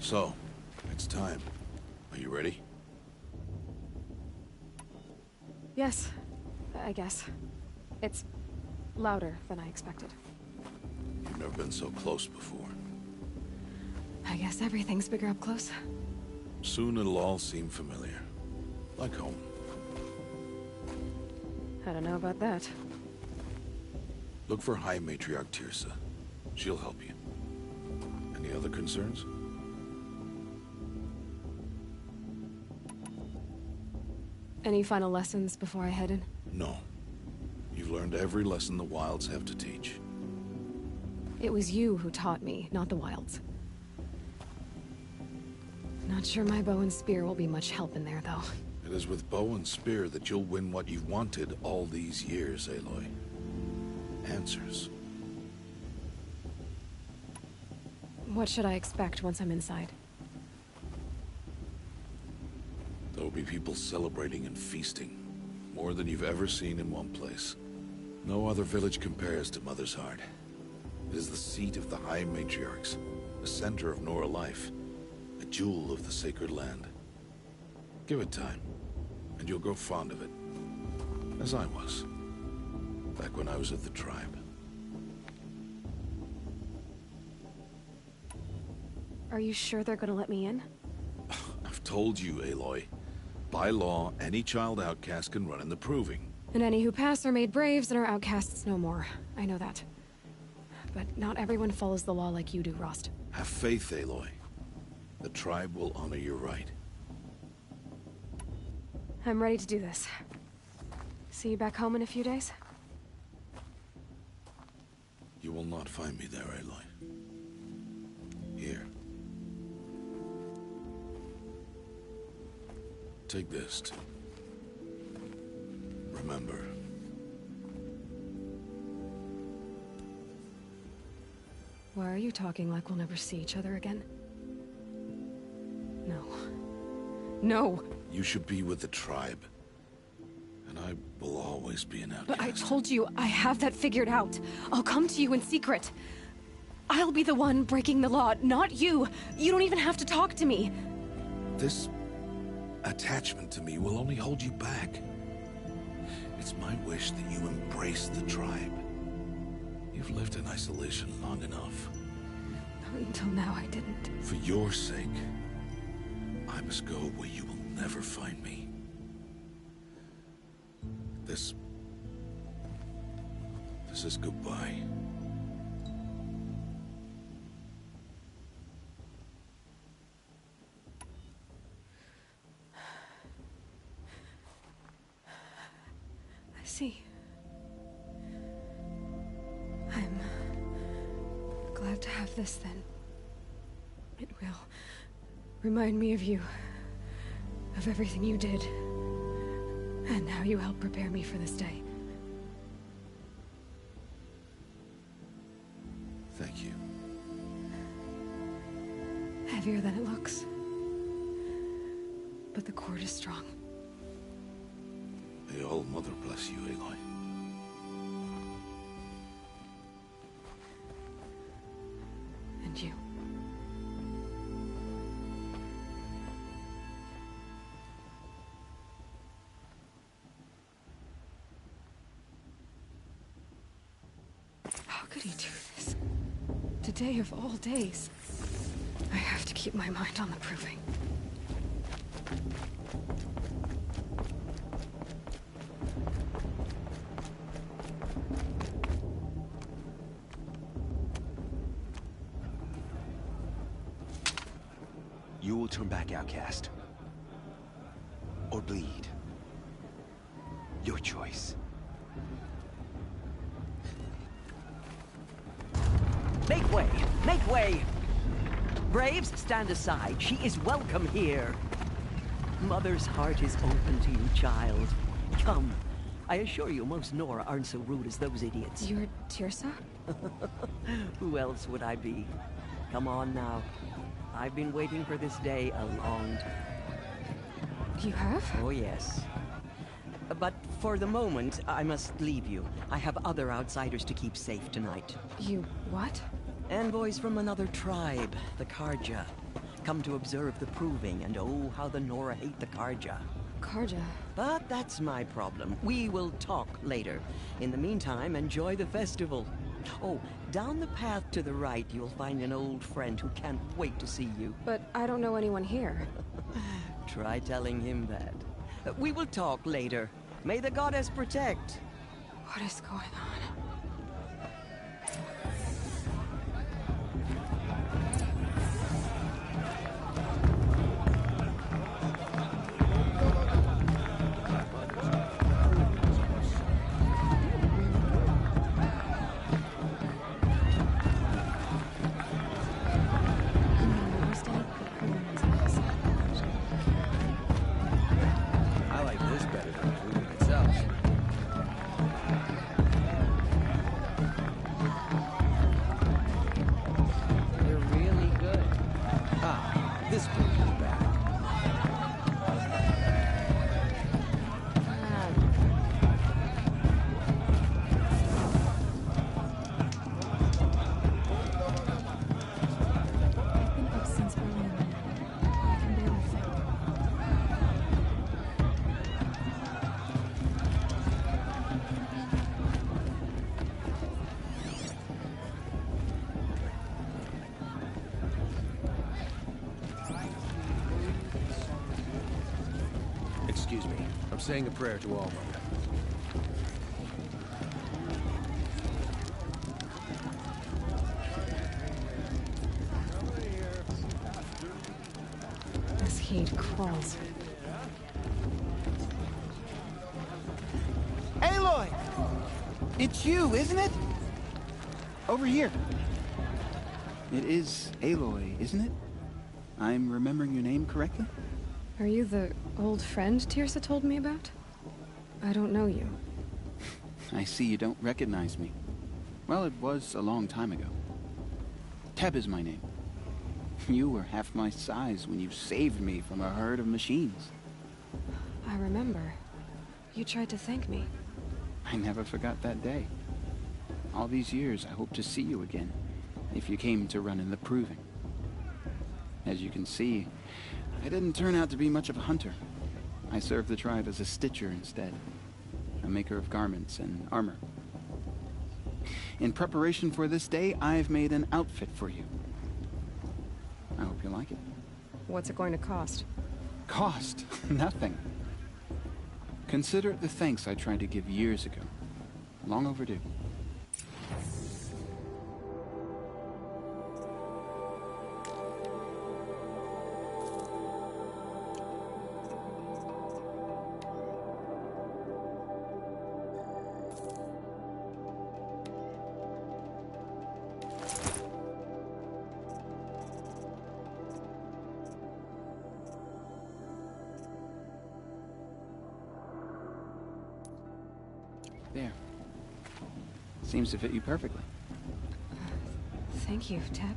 So, it's time. Are you ready? Yes, I guess. It's louder than I expected. You've never been so close before. I guess everything's bigger up close. Soon it'll all seem familiar. Like home. I don't know about that. Look for High Matriarch Tirsa. She'll help you. Any other concerns? Any final lessons before I head in? No. You've learned every lesson the Wilds have to teach. It was you who taught me, not the Wilds. Not sure my bow and spear will be much help in there, though. It is with bow and spear that you'll win what you've wanted all these years, Aloy. Answers. What should I expect once I'm inside? There'll be people celebrating and feasting. More than you've ever seen in one place. No other village compares to Mother's Heart. It is the seat of the High Matriarchs, the center of Nora life, a jewel of the sacred land. Give it time, and you'll grow fond of it. As I was, back when I was at the tribe. Are you sure they're gonna let me in? I've told you, Aloy. By law, any child outcast can run in the Proving. And any who pass are made braves and are outcasts no more. I know that. But not everyone follows the law like you do, Rost. Have faith, Aloy. The tribe will honor your right. I'm ready to do this. See you back home in a few days? You will not find me there, Aloy. Here. Take this, too. Remember. Why are you talking like we'll never see each other again? No. No! You should be with the tribe. And I will always be an outcast. But I told you, I have that figured out. I'll come to you in secret. I'll be the one breaking the law, not you. You don't even have to talk to me. This attachment to me will only hold you back. It's my wish that you embrace the tribe. You've lived in isolation long enough. Until now, I didn't. For your sake, I must go where you will never find me. This is goodbye. I see. I'm glad to have this then. It will remind me of you, of everything you did, and how you helped prepare me for this day. Thank you. Heavier than it looks. But the cord is strong. May All-Mother bless you, Aloy. And you. How could he do this? Today of all days. I have to keep my mind on the Proving. You will turn back, outcast. Or bleed. Your choice. Make way! Make way! Braves, stand aside. She is welcome here. Mother's heart is open to you, child. Come. I assure you, most Nora aren't so rude as those idiots. You're Tirsa? Who else would I be? Come on now. I've been waiting for this day a long time. You have? Oh, yes. But for the moment, I must leave you. I have other outsiders to keep safe tonight. You what? Envoys from another tribe, the Karja. Come to observe the proving, and oh, how the Nora hate the Karja. Karja. But that's my problem. We will talk later. In the meantime, enjoy the festival. Oh, down the path to the right, you'll find an old friend who can't wait to see you. But I don't know anyone here. Try telling him that. We will talk later. May the goddess protect. What is going on? I like this better than the movie itself. They're really good. Ah, this brings me back. I've been up since early in the morning. I can barely think. Excuse me. I'm saying a prayer to all mother. This heat crawls. Aloy! It's you, isn't it? Over here. It is Aloy, isn't it? I'm remembering your name correctly? Are you the old friend Tirsa told me about? I don't know you. I see you don't recognize me. Well, it was a long time ago. Teb is my name. You were half my size when you saved me from a herd of machines. I remember. You tried to thank me. I never forgot that day. All these years, I hope to see you again, if you came to run in the proving. As you can see, I didn't turn out to be much of a hunter. I served the tribe as a stitcher instead, a maker of garments and armor. In preparation for this day, I've made an outfit for you. I hope you like it. What's it going to cost? Cost? Nothing. Consider it the thanks I tried to give years ago. Long overdue. There. Seems to fit you perfectly. Thank you, Teb.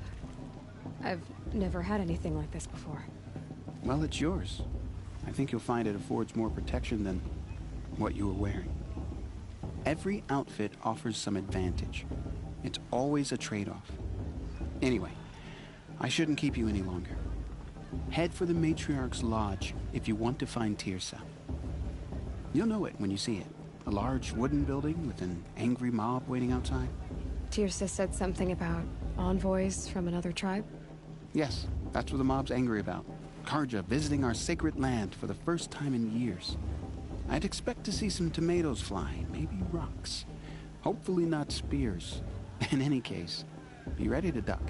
I've never had anything like this before. Well, it's yours. I think you'll find it affords more protection than what you were wearing. Every outfit offers some advantage. It's always a trade-off. Anyway, I shouldn't keep you any longer. Head for the Matriarch's Lodge if you want to find Tirsa. You'll know it when you see it. A large wooden building with an angry mob waiting outside. Tirsa said something about envoys from another tribe? Yes, that's what the mob's angry about. Karja visiting our sacred land for the first time in years. I'd expect to see some tomatoes fly, maybe rocks. Hopefully not spears. In any case, be ready to duck.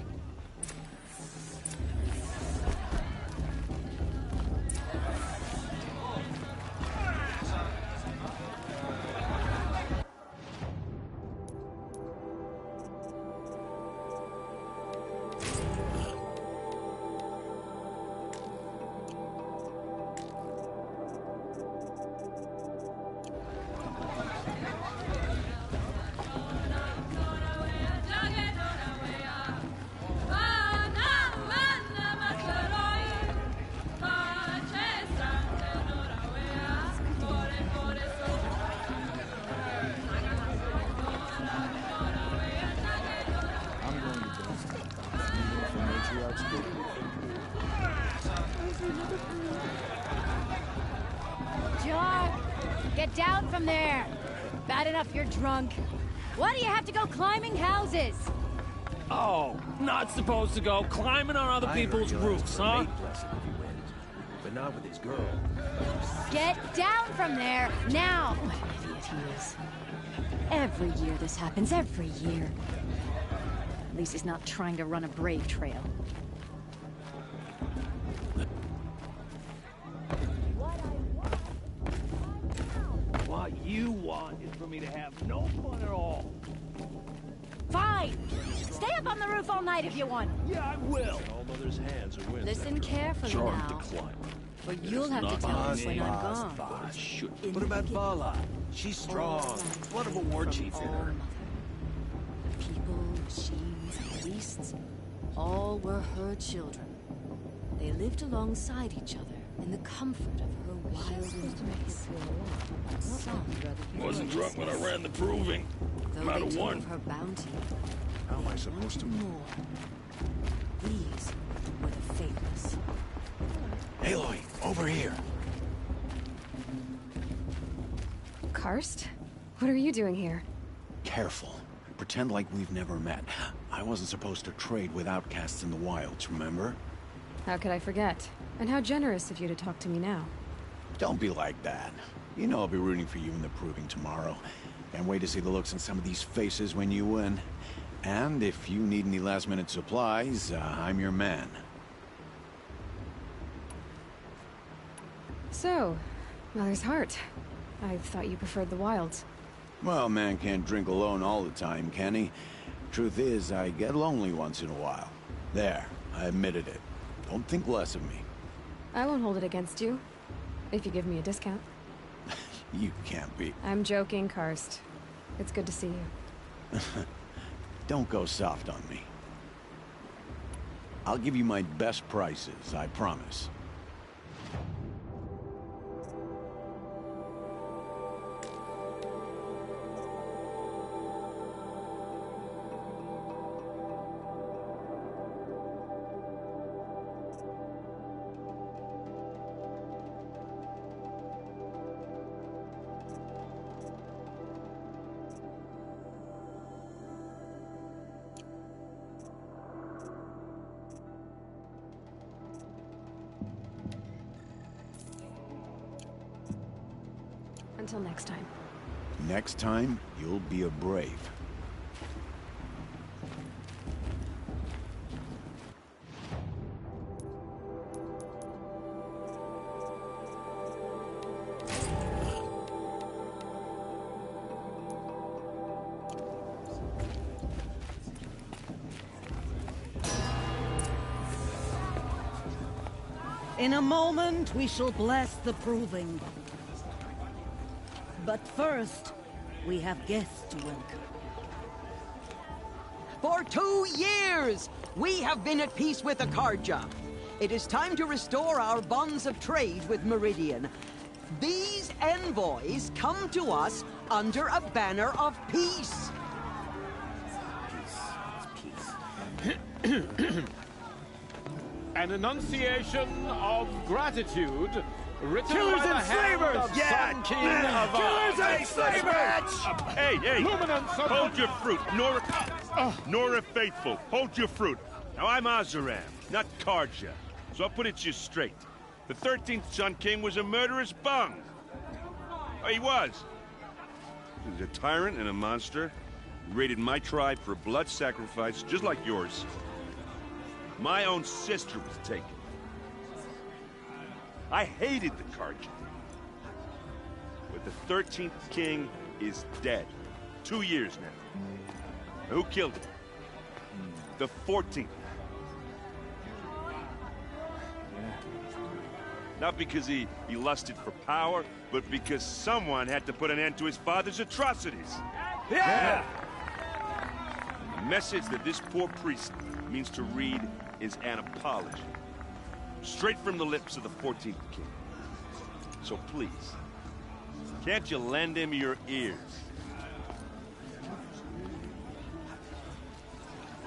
Get down from there! Bad enough you're drunk. Why do you have to go climbing houses? Oh, not supposed to go climbing on other people's roofs, huh? But not with his girl. Get down from there, now! What an idiot he is. Every year this happens, every year. At least he's not trying to run a brave trail. What you want is for me to have no fun at all. Fine! Stay up on the roof all night if you want. Yeah, I will. All mother's hands are wins. Listen carefully Charmed now. to climb. But you'll have to tell me when I'm gone. What about Vala? She's strong. What of a war chief in her? People, machines, beasts, all were her children. They lived alongside each other in the comfort of her wild embrace. Some Wasn't drunk when I ran the proving. though I'm out they of took one. of her bounty, How am I supposed to... more. These were the faithless. Aloy, over here. Karst? What are you doing here? Careful. Pretend like we've never met. I wasn't supposed to trade with outcasts in the wilds, remember? How could I forget? And how generous of you to talk to me now. Don't be like that. You know I'll be rooting for you in the proving tomorrow. Can't wait to see the looks on some of these faces when you win. And if you need any last-minute supplies, I'm your man. So, Mother's Heart. I thought you preferred the wilds. Well, man can't drink alone all the time, can he? Truth is, I get lonely once in a while. There, I admitted it. Don't think less of me. I won't hold it against you, if you give me a discount. You can't be. I'm joking, Karst. It's good to see you. Don't go soft on me. I'll give you my best prices, I promise. Until next time. Next time, you'll be a brave. In a moment, we shall bless the proving. But first, we have guests to welcome. For 2 years, we have been at peace with Akarja. It is time to restore our bonds of trade with Meridian. These envoys come to us under a banner of peace. An enunciation of gratitude written Killers by the and hand slavers! of Yeah! Sun King of Killers and slavers! Hey, hey! Luminance of Hold your fruit, Nora Faithful. Hold your fruit. Now I'm Azaram, not Karja. So I'll put it to you straight. The 13th Sun King was a murderous bung. Oh, he was. He was a tyrant and a monster. He raided my tribe for blood sacrifice, just like yours. My own sister was taken. I hated the Karja. But the 13th king is dead. 2 years now. Who killed him? The 14th. Not because he lusted for power, but because someone had to put an end to his father's atrocities. Yeah! The message that this poor priest means to read is an apology. Straight from the lips of the 14th king. So please, can't you lend him your ears?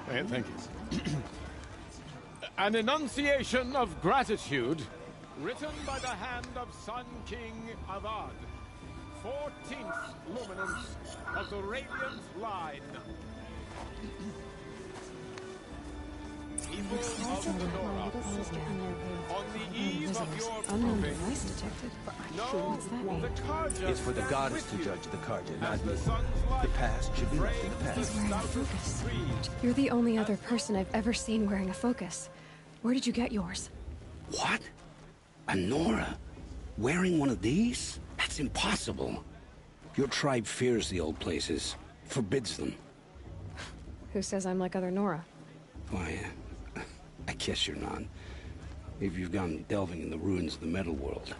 Thank you. An enunciation of gratitude written by the hand of Sun King Avad. 14th luminance of the Radiant Line. People of Nora, on the eve of your Unknown proving, device detected. know What's that mean? the Karja It's for the stands goddess with to you judge the Karja, as not the me. sun's light The past should be left in the frames past. the Wearing a stoutest focus. trees. You're the only other person I've ever seen wearing a focus. Where did you get yours? What? A Nora? Wearing one of these? That's impossible. Your tribe fears the old places, forbids them. Who says I'm like other Nora? Why, I guess you're not. If you've gone delving in the ruins of the metal world.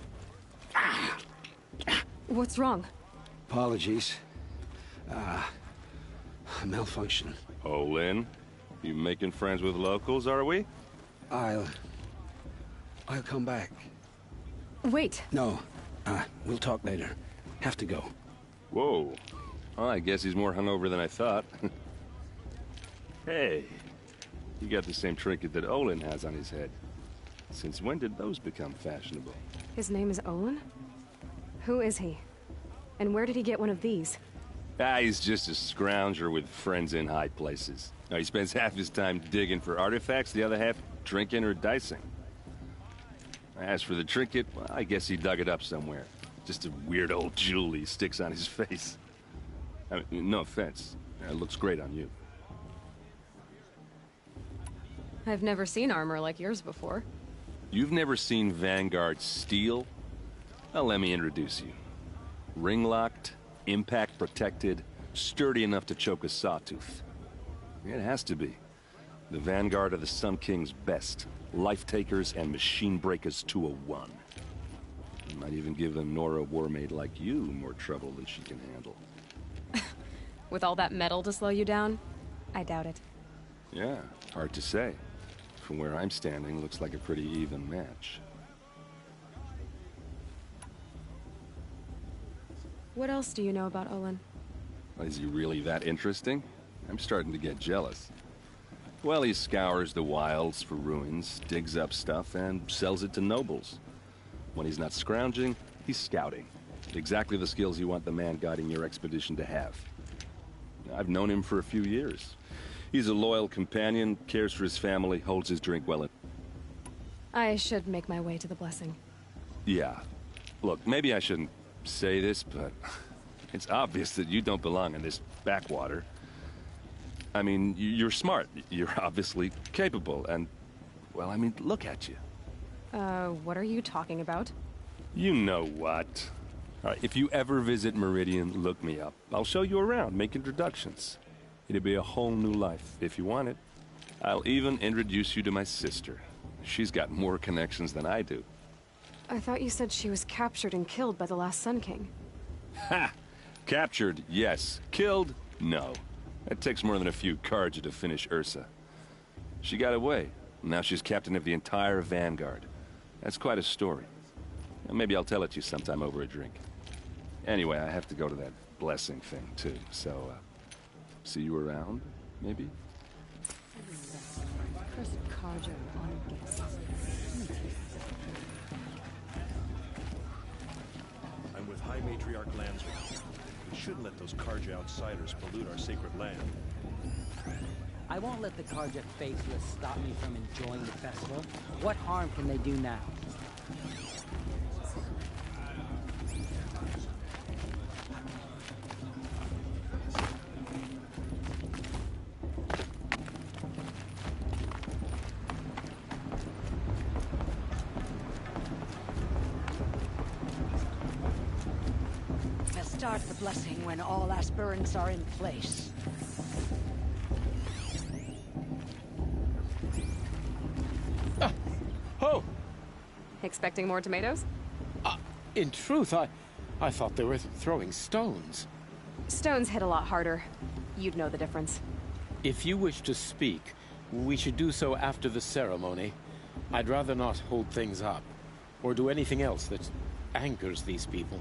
What's wrong? Apologies. Malfunction. Oh, Lynn? You making friends with locals, are we? I'll come back. Wait. No, we'll talk later. Have to go. Whoa. Well, I guess he's more hungover than I thought. Hey, you got the same trinket that Olin has on his head. Since when did those become fashionable? His name is Olin? Who is he? And where did he get one of these? He's just a scrounger with friends in high places. Now, he spends half his time digging for artifacts, the other half drinking or dicing. As for the trinket, well, I guess he dug it up somewhere. Just a weird old jewel he sticks on his face. I mean, no offense. It looks great on you. I've never seen armor like yours before. You've never seen Vanguard steel? Well, let me introduce you. Ring-locked, impact-protected, sturdy enough to choke a sawtooth. It has to be. The Vanguard are the Sun King's best. Life-takers and machine breakers to a one. You might even give a Nora warmaid like you more trouble than she can handle. With all that metal to slow you down? I doubt it. Yeah, hard to say. From where I'm standing, looks like a pretty even match. What else do you know about Olin? Is he really that interesting? I'm starting to get jealous. Well, he scours the wilds for ruins, digs up stuff, and sells it to nobles. When he's not scrounging, he's scouting. Exactly the skills you want the man guiding your expedition to have. I've known him for a few years. He's a loyal companion, cares for his family, holds his drink well. I should make my way to the blessing. Yeah. Look, maybe I shouldn't say this, but it's obvious that you don't belong in this backwater. I mean, you're smart. You're obviously capable, and, well, I mean, look at you. What are you talking about? You know what. All right, if you ever visit Meridian, look me up. I'll show you around, make introductions. It'll be a whole new life, if you want it. I'll even introduce you to my sister. She's got more connections than I do. I thought you said she was captured and killed by the last Sun King. Ha! Captured, yes. Killed, no. It takes more than a few Karja to finish Ursa. She got away. Now she's captain of the entire Vanguard. That's quite a story. Maybe I'll tell it to you sometime over a drink. Anyway, I have to go to that blessing thing, too. So, see you around, maybe? Cursed Karja honored guests. I'm with High Matriarch Lansra. We shouldn't let those Karja outsiders pollute our sacred land. I won't let the Karja faithless stop me from enjoying the festival. What harm can they do now? Start the blessing when all aspirants are in place. Oh! Expecting more tomatoes? In truth, I thought they were throwing stones. Stones hit a lot harder. You'd know the difference. If you wish to speak, we should do so after the ceremony. I'd rather not hold things up, or do anything else that angers these people.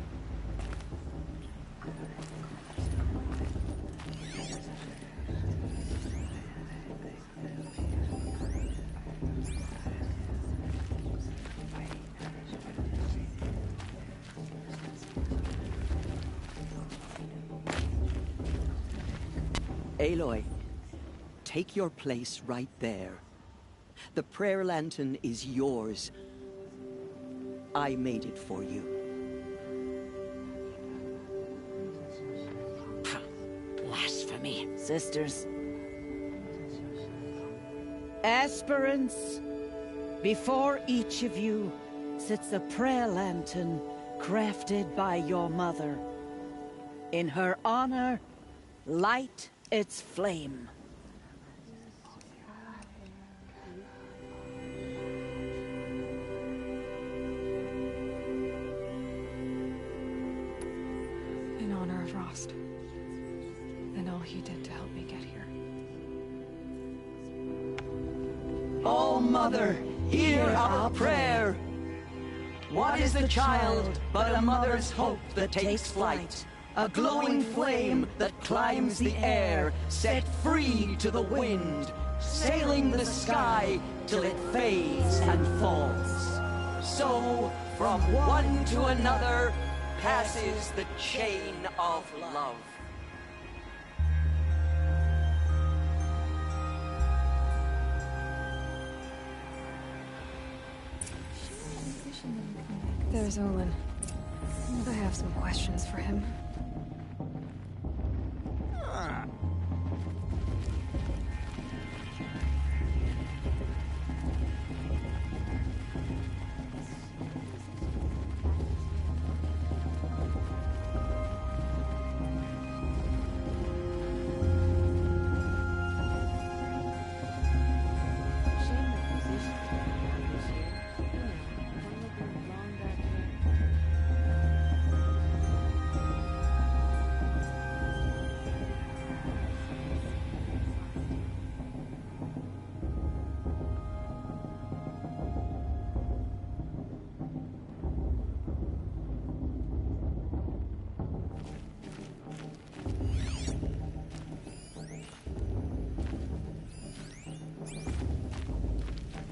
Aloy, take your place right there. The prayer lantern is yours. I made it for you. Blasphemy, sisters. Aspirants, before each of you sits a prayer lantern crafted by your mother. In her honor, light its flame. In honor of Rost. And all he did to help me get here. Oh, Mother, hear our prayer. What is the child but a mother's hope that takes flight? A glowing flame that climbs the air, set free to the wind, sailing the sky till it fades and falls. So, from one to another, passes the chain of love. There's Olin. I have some questions for him.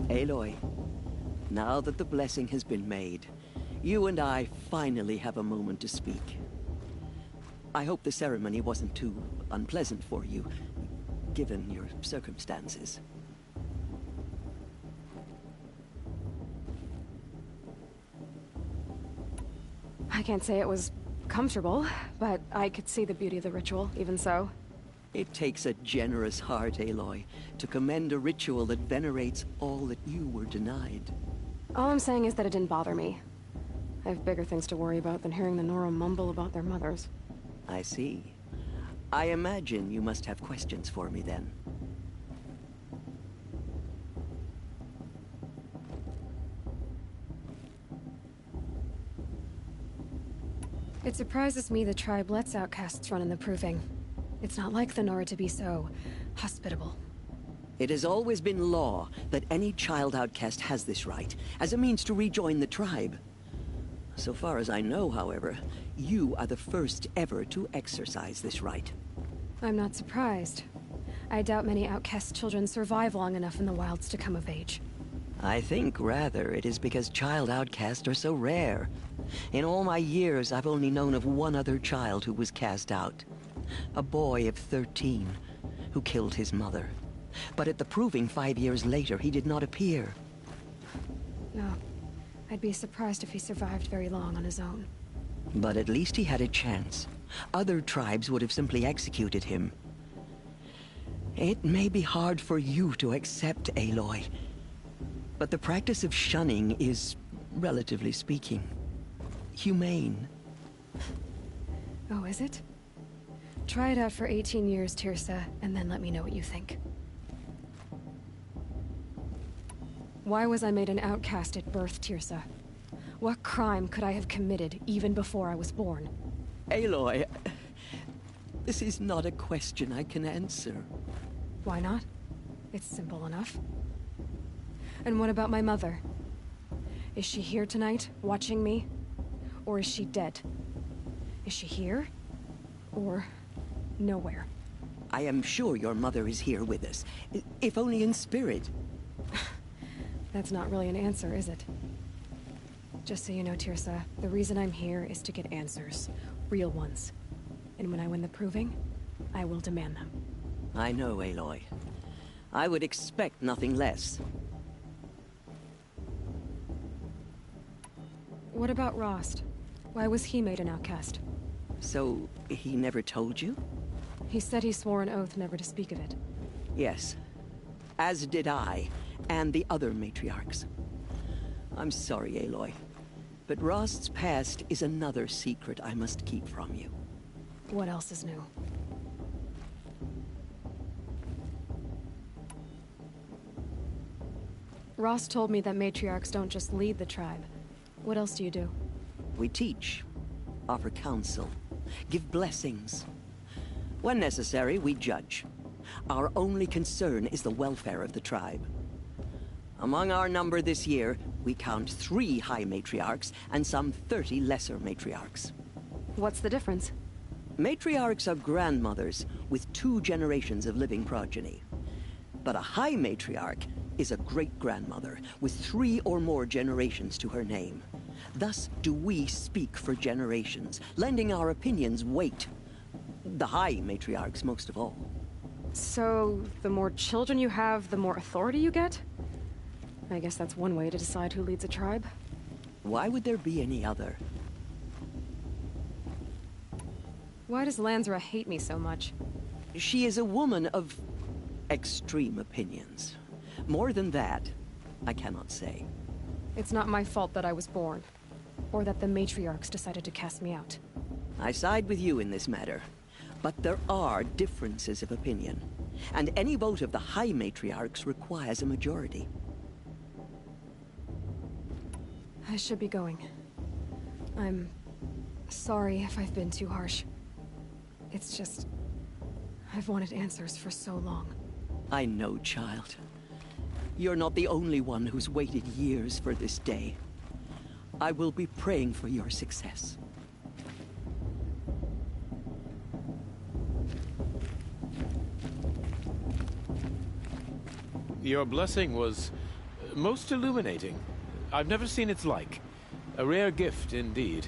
Aloy, now that the blessing has been made, you and I finally have a moment to speak. I hope the ceremony wasn't too unpleasant for you, given your circumstances. I can't say it was comfortable, but I could see the beauty of the ritual, even so. It takes a generous heart, Aloy, to commend a ritual that venerates all that you were denied. All I'm saying is that it didn't bother me. I have bigger things to worry about than hearing the Nora mumble about their mothers. I see. I imagine you must have questions for me then. It surprises me the tribe lets outcasts run in the Proving. It's not like the Nora to be so hospitable. It has always been law that any child outcast has this right, as a means to rejoin the tribe. So far as I know, however, you are the first ever to exercise this right. I'm not surprised. I doubt many outcast children survive long enough in the wilds to come of age. I think, rather, it is because child outcasts are so rare. In all my years, I've only known of one other child who was cast out. A boy of 13, who killed his mother. But at the Proving 5 years later, he did not appear. No. I'd be surprised if he survived very long on his own. But at least he had a chance. Other tribes would have simply executed him. It may be hard for you to accept, Aloy, but the practice of shunning is, relatively speaking, humane. Oh, is it? Try it out for 18 years, Tirsa, and then let me know what you think. Why was I made an outcast at birth, Tirsa? What crime could I have committed even before I was born? Aloy, this is not a question I can answer. Why not? It's simple enough. And what about my mother? Is she here tonight, watching me? Or is she dead? Is she here? Or nowhere? I am sure your mother is here with us, if only in spirit. That's not really an answer, is it? Just so you know, Tirsa, the reason I'm here is to get answers. Real ones. And when I win the Proving, I will demand them. I know, Aloy. I would expect nothing less. What about Rost? Why was he made an outcast? So, he never told you? He said he swore an oath never to speak of it. Yes. As did I, and the other matriarchs. I'm sorry, Aloy. But Rost's past is another secret I must keep from you. What else is new? Rost told me that matriarchs don't just lead the tribe. What else do you do? We teach, offer counsel, give blessings. When necessary, we judge. Our only concern is the welfare of the tribe. Among our number this year, we count 3 High Matriarchs and some 30 Lesser Matriarchs. What's the difference? Matriarchs are grandmothers with 2 generations of living progeny. But a High Matriarch is a great-grandmother with 3 or more generations to her name. Thus do we speak for generations, lending our opinions weight. The High Matriarchs most of all. So, the more children you have, the more authority you get? I guess that's one way to decide who leads a tribe. Why would there be any other? Why does Lansra hate me so much? She is a woman of extreme opinions. More than that, I cannot say. It's not my fault that I was born, or that the matriarchs decided to cast me out. I side with you in this matter, but there are differences of opinion, and any vote of the High Matriarchs requires a majority. I should be going. I'm sorry if I've been too harsh. It's just, I've wanted answers for so long. I know, child. You're not the only one who's waited years for this day. I will be praying for your success. Your blessing was most illuminating. I've never seen its like. A rare gift indeed.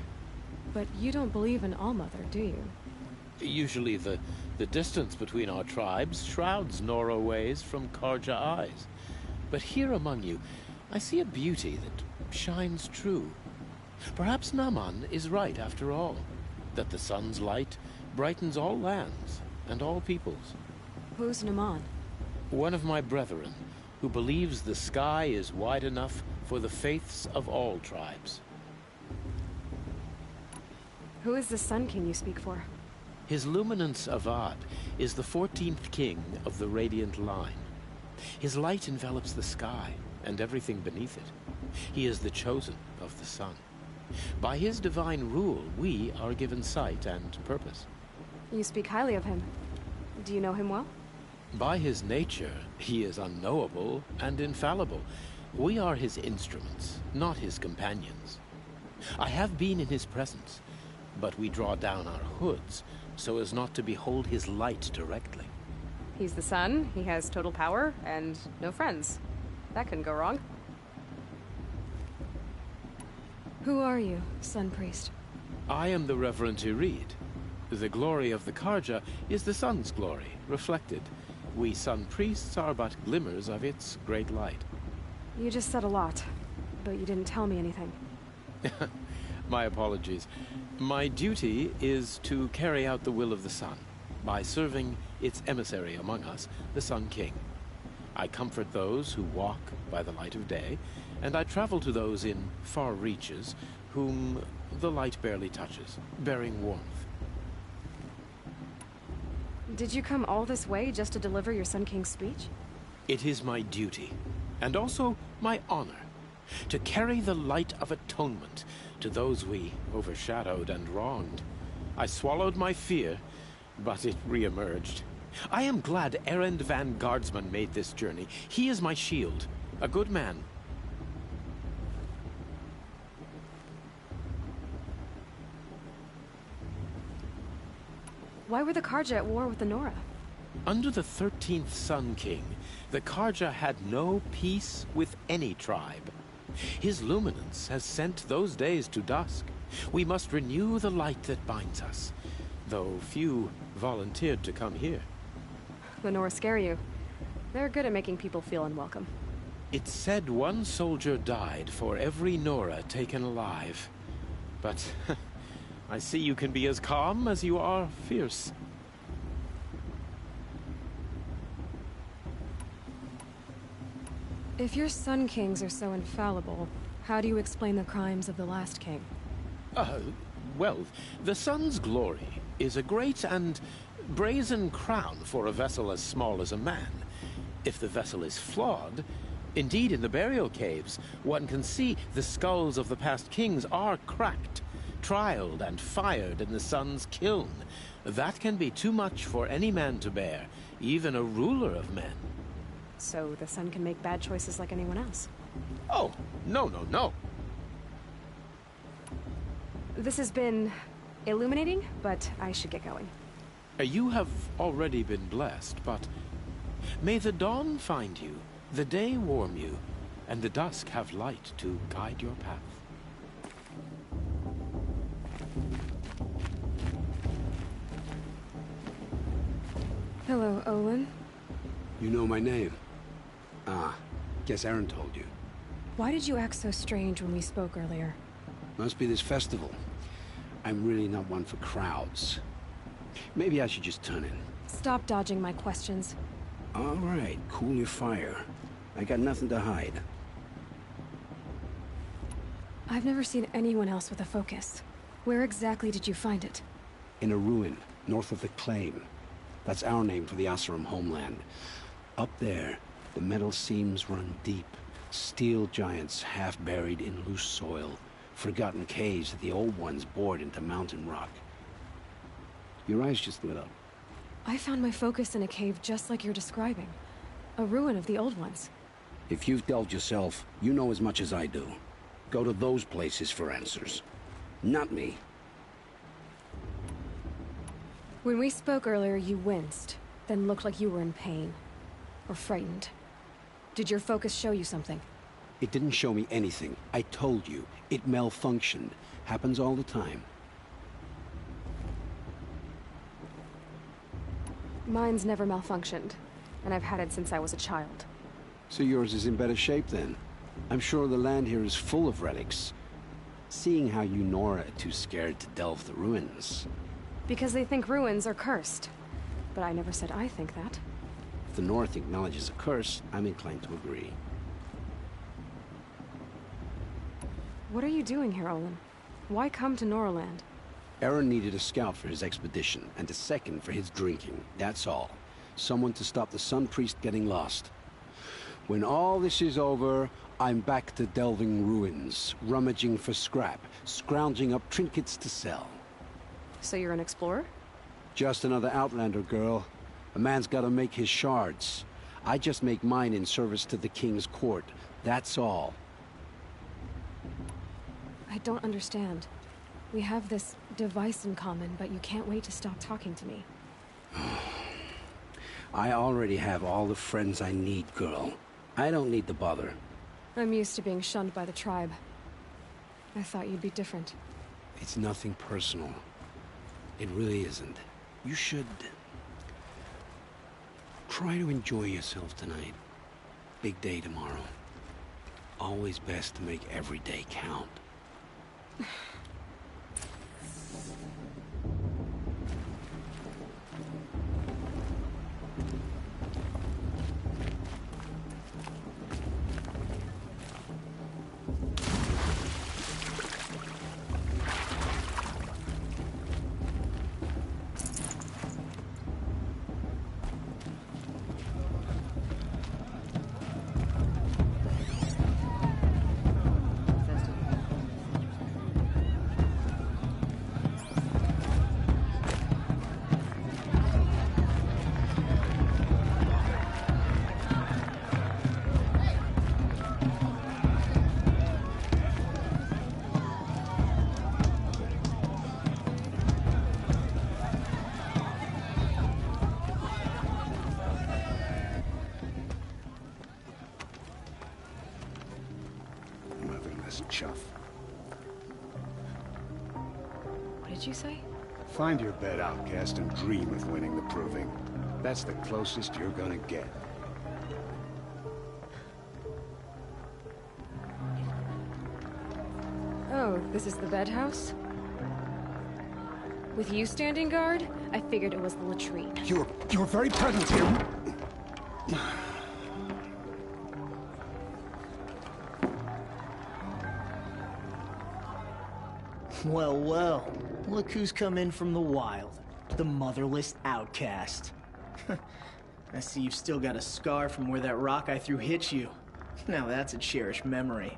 But you don't believe in Allmother, do you? Usually the distance between our tribes shrouds Nora ways from Karja eyes. But here among you, I see a beauty that shines true. Perhaps Naman is right after all, that the sun's light brightens all lands and all peoples. Who's Naman? One of my brethren, who believes the sky is wide enough for the faiths of all tribes. Who is the Sun King you speak for? His Luminance Avad is the 14th king of the Radiant Line. His light envelops the sky and everything beneath it. He is the chosen of the sun. By his divine rule, we are given sight and purpose. You speak highly of him. Do you know him well? By his nature, he is unknowable and infallible. We are his instruments, not his companions. I have been in his presence, but we draw down our hoods so as not to behold his light directly. He's the sun, he has total power, and no friends. That couldn't go wrong. Who are you, Sun Priest? I am the Reverend Irid. The glory of the Karja is the sun's glory, reflected. We Sun Priests are but glimmers of its great light. You just said a lot, but you didn't tell me anything. My apologies. My duty is to carry out the will of the sun, by serving its emissary among us, the Sun King. I comfort those who walk by the light of day, and I travel to those in far reaches whom the light barely touches, bearing warmth. Did you come all this way just to deliver your Sun King's speech? It is my duty, and also my honor, to carry the light of atonement to those we overshadowed and wronged. I swallowed my fear, but it re-emerged. I am glad Erend van Guardsman made this journey. He is my shield, a good man. Why were the Karja at war with the Nora? Under the 13th Sun King, the Karja had no peace with any tribe. His luminance has sent those days to dusk. We must renew the light that binds us, though few volunteered to come here. The Nora scare you. They're good at making people feel unwelcome. It's said one soldier died for every Nora taken alive. But I see you can be as calm as you are fierce. If your Sun Kings are so infallible, how do you explain the crimes of the last king? Well, the sun's glory is a great and brazen crown for a vessel as small as a man. If the vessel is flawed, indeed in the burial caves, one can see the skulls of the past kings are cracked, trialed and fired in the sun's kiln. That can be too much for any man to bear, even a ruler of men. So the sun can make bad choices like anyone else? Oh, no. This has been illuminating, but I should get going. You have already been blessed, but may the dawn find you, the day warm you, and the dusk have light to guide your path. Hello, Olin. You know my name? Ah, guess Aaron told you. Why did you act so strange when we spoke earlier? Must be this festival. I'm really not one for crowds. Maybe I should just turn in. Stop dodging my questions. All right, cool your fire. I got nothing to hide. I've never seen anyone else with a focus. Where exactly did you find it? In a ruin, north of the Claim. That's our name for the Oseram homeland. Up there, the metal seams run deep. Steel giants half buried in loose soil. Forgotten caves that the old ones bored into mountain rock. Your eyes just lit up. I found my focus in a cave just like you're describing. A ruin of the old ones. If you've delved yourself, you know as much as I do. Go to those places for answers. Not me. When we spoke earlier, you winced, then looked like you were in pain. Or frightened. Did your focus show you something? It didn't show me anything. I told you. It malfunctioned. Happens all the time. Mine's never malfunctioned, and I've had it since I was a child. So yours is in better shape then? I'm sure the land here is full of relics. Seeing how you Nora are too scared to delve the ruins. Because they think ruins are cursed. But I never said I think that. If the North acknowledges a curse, I'm inclined to agree. What are you doing here, Olin? Why come to Noraland? Aaron needed a scout for his expedition, and a second for his drinking. That's all. Someone to stop the Sun Priest getting lost. When all this is over, I'm back to delving ruins, rummaging for scrap, scrounging up trinkets to sell. So you're an explorer? Just another Outlander, girl. A man's gotta make his shards. I just make mine in service to the King's court. That's all. I don't understand. We have this device in common, but you can't wait to stop talking to me. I already have all the friends I need, girl. I don't need the bother. I'm used to being shunned by the tribe. I thought you'd be different. It's nothing personal. It really isn't. You should... try to enjoy yourself tonight. Big day tomorrow. Always best to make every day count. Chuff. What did you say? Find your bed, outcast, and dream of winning the proving. That's the closest you're gonna get. Oh, this is the bed house? With you standing guard, I figured it was the latrine. You're very present here. Well, well. Look who's come in from the wild. The motherless outcast. I see you've still got a scar from where that rock I threw hit you. Now that's a cherished memory.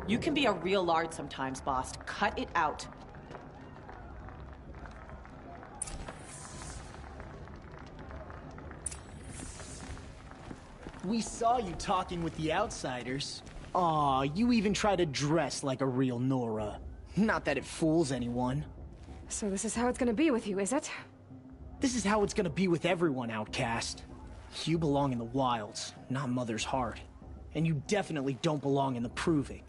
You can be a real lard sometimes, boss. Cut it out. We saw you talking with the outsiders. Aw, you even try to dress like a real Nora. Not that it fools anyone. So this is how it's gonna be with you, is it? This is how it's gonna be with everyone, outcast. You belong in the wilds, not Mother's Heart. And you definitely don't belong in the Proving.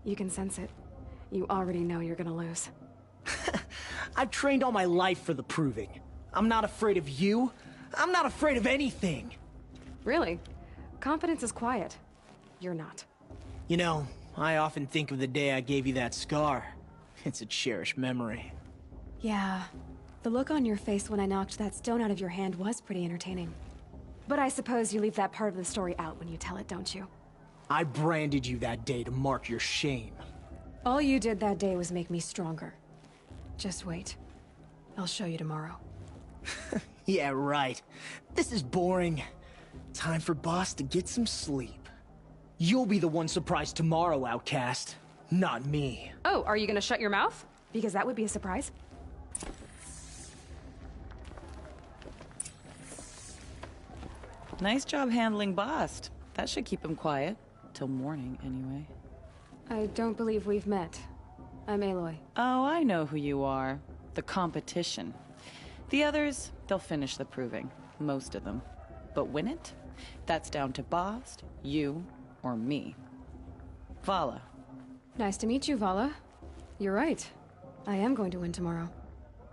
You can sense it. You already know you're gonna lose. I've trained all my life for the Proving. I'm not afraid of you. I'm not afraid of anything. Really? Confidence is quiet. You're not. You know, I often think of the day I gave you that scar. It's a cherished memory. Yeah. The look on your face when I knocked that stone out of your hand was pretty entertaining. But I suppose you leave that part of the story out when you tell it, don't you? I branded you that day to mark your shame. All you did that day was make me stronger. Just wait. I'll show you tomorrow. Yeah, right. This is boring. Time for Boss to get some sleep. You'll be the one surprised tomorrow, outcast. Not me. Oh, are you gonna shut your mouth? Because that would be a surprise. Nice job handling Bast. That should keep him quiet. Till morning, anyway. I don't believe we've met. I'm Aloy. Oh, I know who you are. The competition. The others, they'll finish the Proving. Most of them. But win it? That's down to Bast, you, or me. Vala. Nice to meet you, Vala. You're right. I am going to win tomorrow.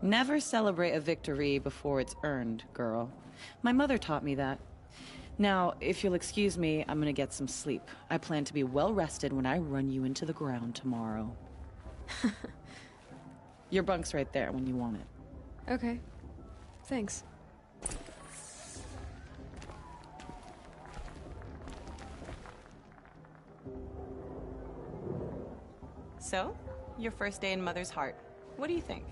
Never celebrate a victory before it's earned, girl. My mother taught me that. Now, if you'll excuse me, I'm gonna get some sleep. I plan to be well rested when I run you into the ground tomorrow. Your bunk's right there when you want it. Okay. Thanks. So, your first day in Mother's Heart. What do you think?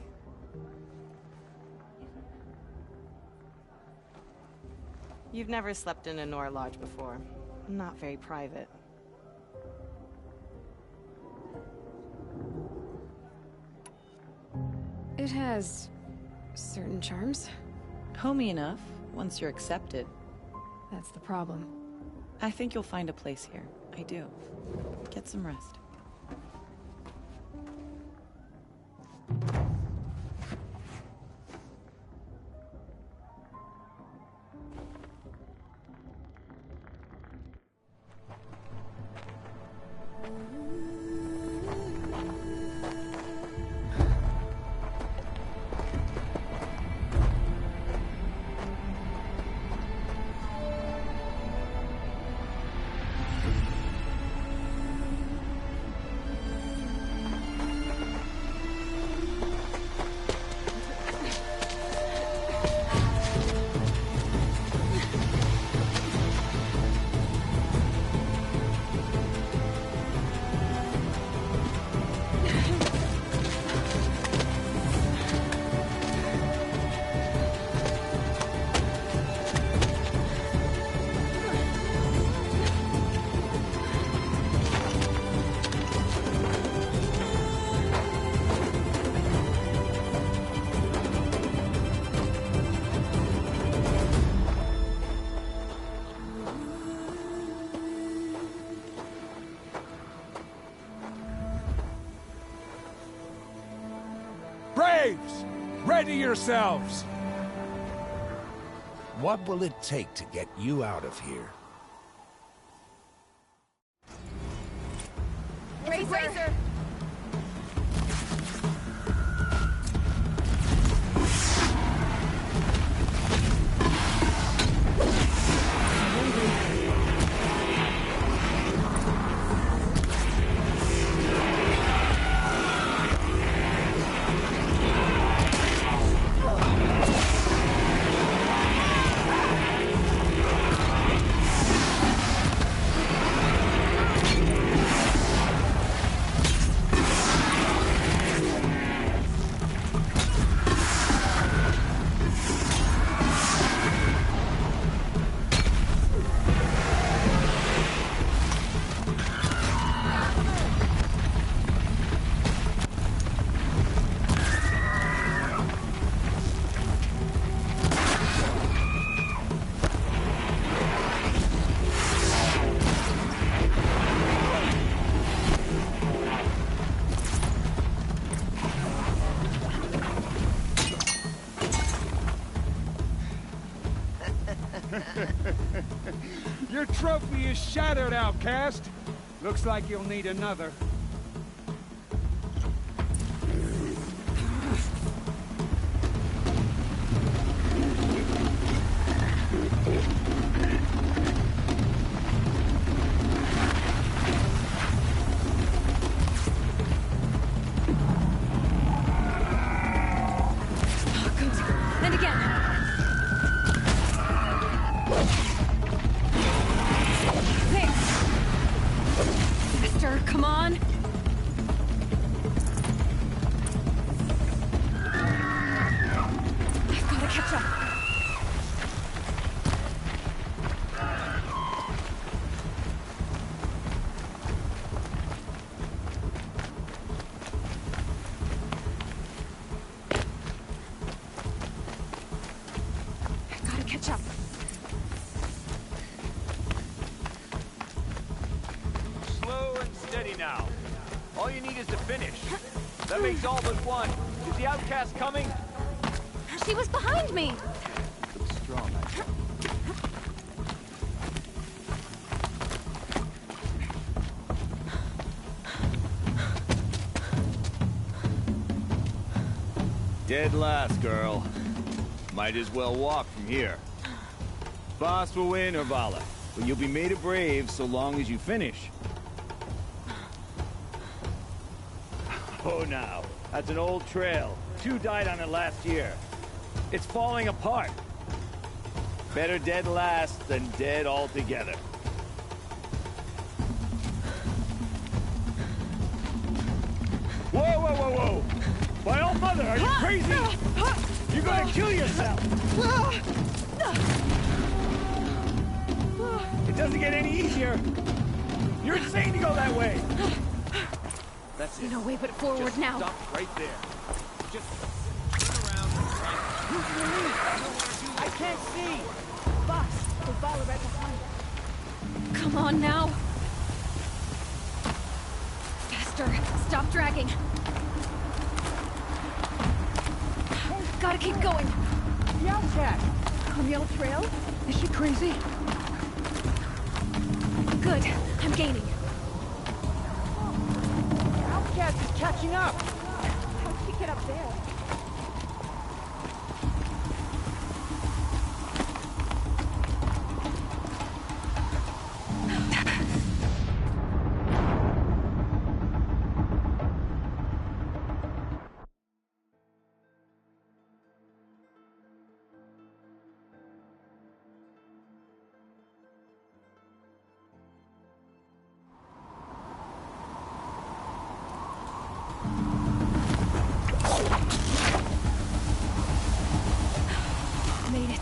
You've never slept in a Nora lodge before. Not very private. It has certain charms. Homey enough, once you're accepted. That's the problem. I think you'll find a place here. I do. Get some rest. Braves! Ready yourselves! What will it take to get you out of here? Razor! is shattered, outcast. Looks like you'll need another. And again. There. Faster, come on. I've got to catch up. Catch up. Slow and steady now. All you need is to finish. That makes all but one. Is the outcast coming? She was behind me. Strong. Dead last, girl. Might as well walk from here. Boss will win or Vala, but you'll be made a brave so long as you finish. Oh, now. That's an old trail. 2 died on it last year. It's falling apart. Better dead last than dead altogether. Whoa, whoa, whoa, whoa! By all mother, are you crazy? You're gonna kill yourself! It doesn't get any easier! You're insane to go that way! That's it. No way but forward Just now. Stop right there. Just turn around and try. I can't see! Boss, the Vala right behind. Come on now. Faster. Stop dragging. Gotta keep going. The outcast! On the old trail? Is she crazy? Good. I'm gaining. The outcast is catching up! How'd she get up there? Made it.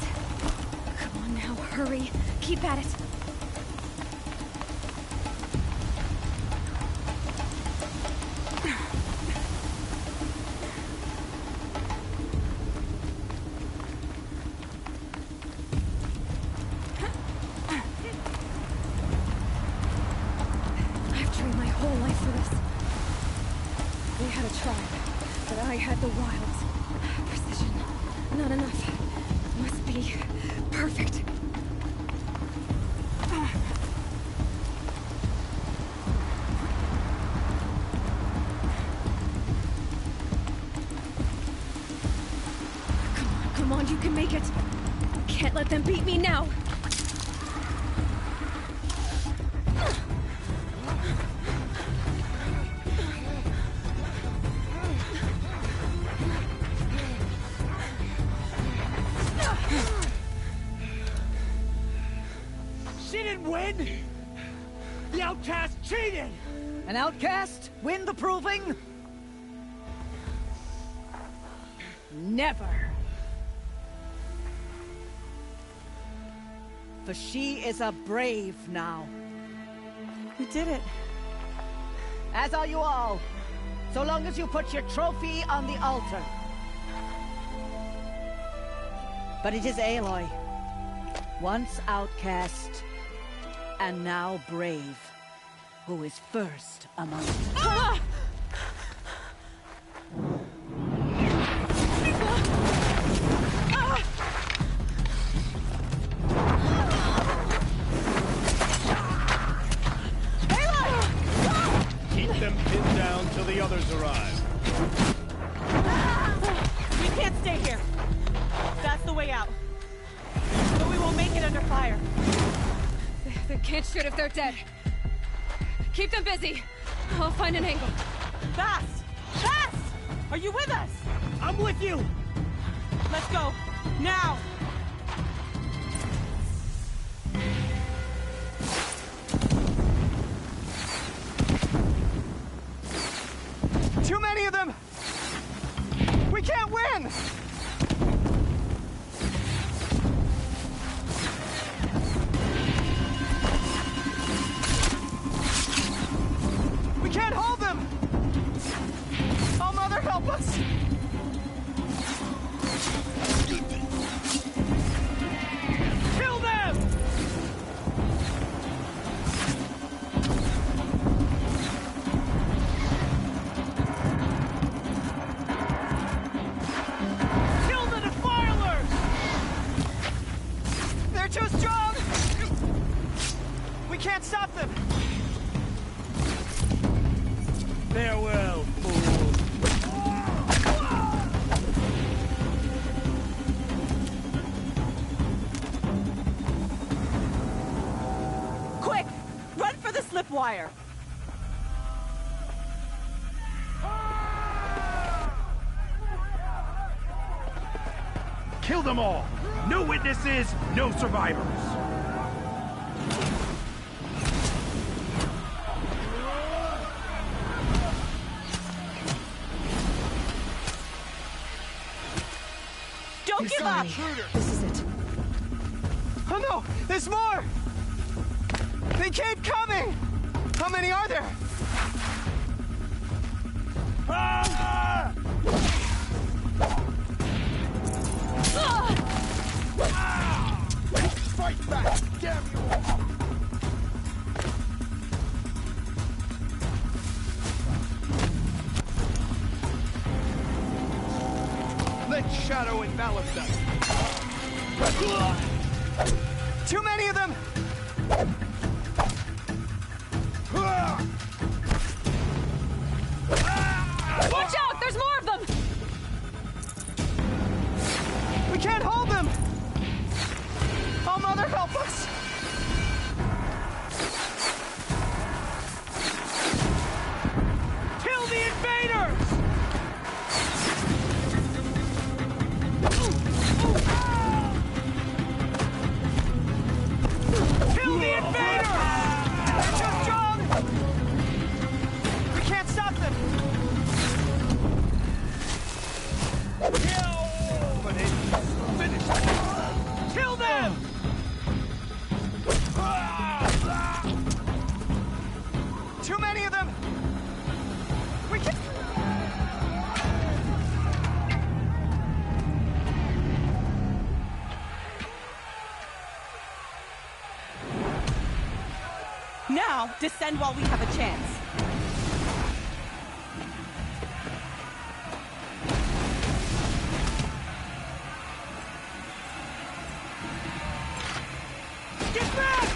Come on now, hurry. Keep at it. I've trained my whole life for this. They had a tribe, but I had the wilds. Precision. Not enough. Must be perfect. Come on, you can make it. Can't let them beat me now. She didn't win! The outcast cheated! An outcast win the proving? Never. For she is a brave now. We did it. As are you all. So long as you put your trophy on the altar. But it is Aloy. Once outcast, and now brave, who is first among us. Ah! them pinned down till the others arrive. We can't stay here. That's the way out. But we won't make it under fire. They can't shoot if they're dead. Keep them busy. I'll find an angle. Fast! Fast! Are you with us? I'm with you! Let's go. Now! Too many of them! We can't win! We can't hold them! Oh, Mother, help us! Kill them! Kill the defilers! They're too strong! We can't stop them! Farewell, fool. Quick! Run for the slip wire! Kill them all! No witnesses, no survivors! Don't give up! This is it. Oh no! There's more! They keep coming! How many are there? Ah! Fight back! Damn you all! Let Shadow envelop them! Too many of them! Watch out! There's more of them! We can't hold them! Oh, Mother, help us! Kill the invaders! Kill the invaders! They're too strong! We can't stop them! But it's finished! Kill them! Too many of them! We can't... Now, descend while we have a chance. Get back!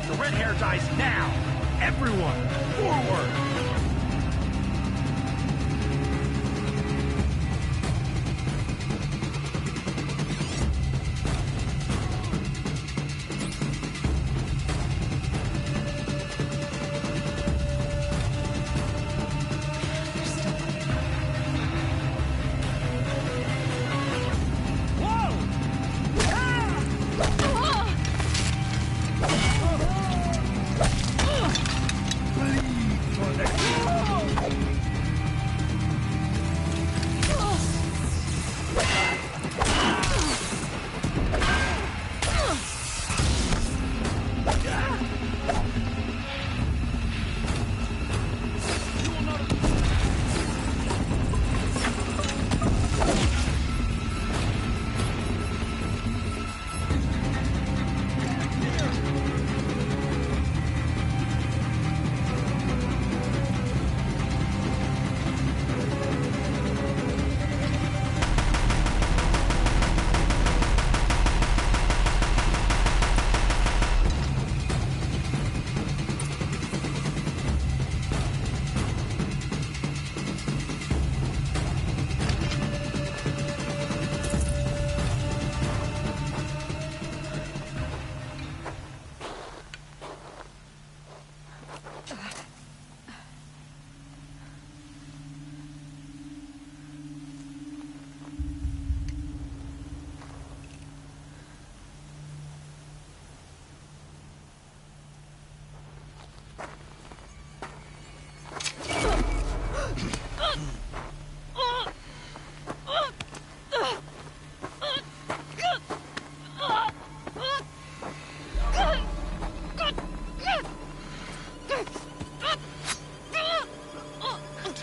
The red hair dies now! Everyone, forward!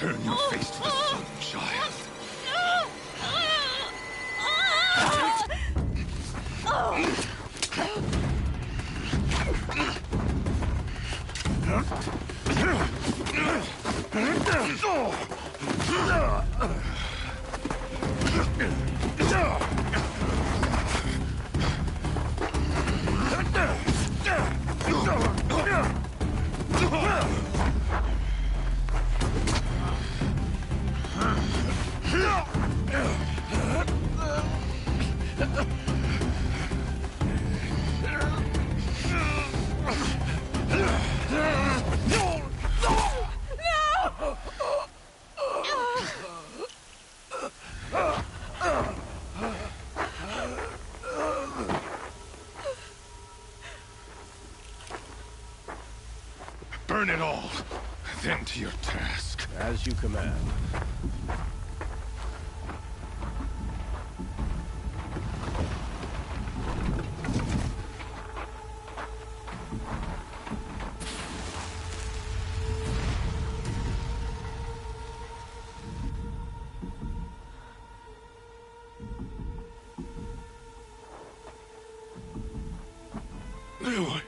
Turn your face to the sun, child. Burn it all, then to your task. As you command. Aloy.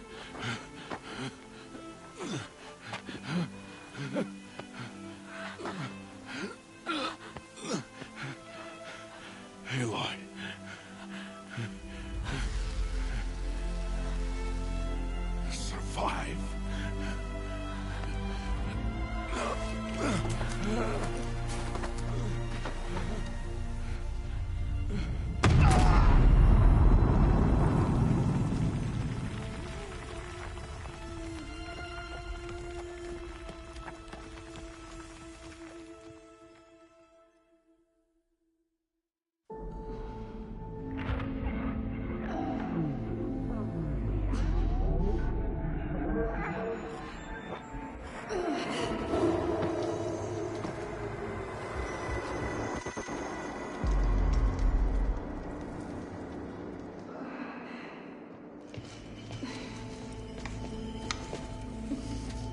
Aloy. Survive.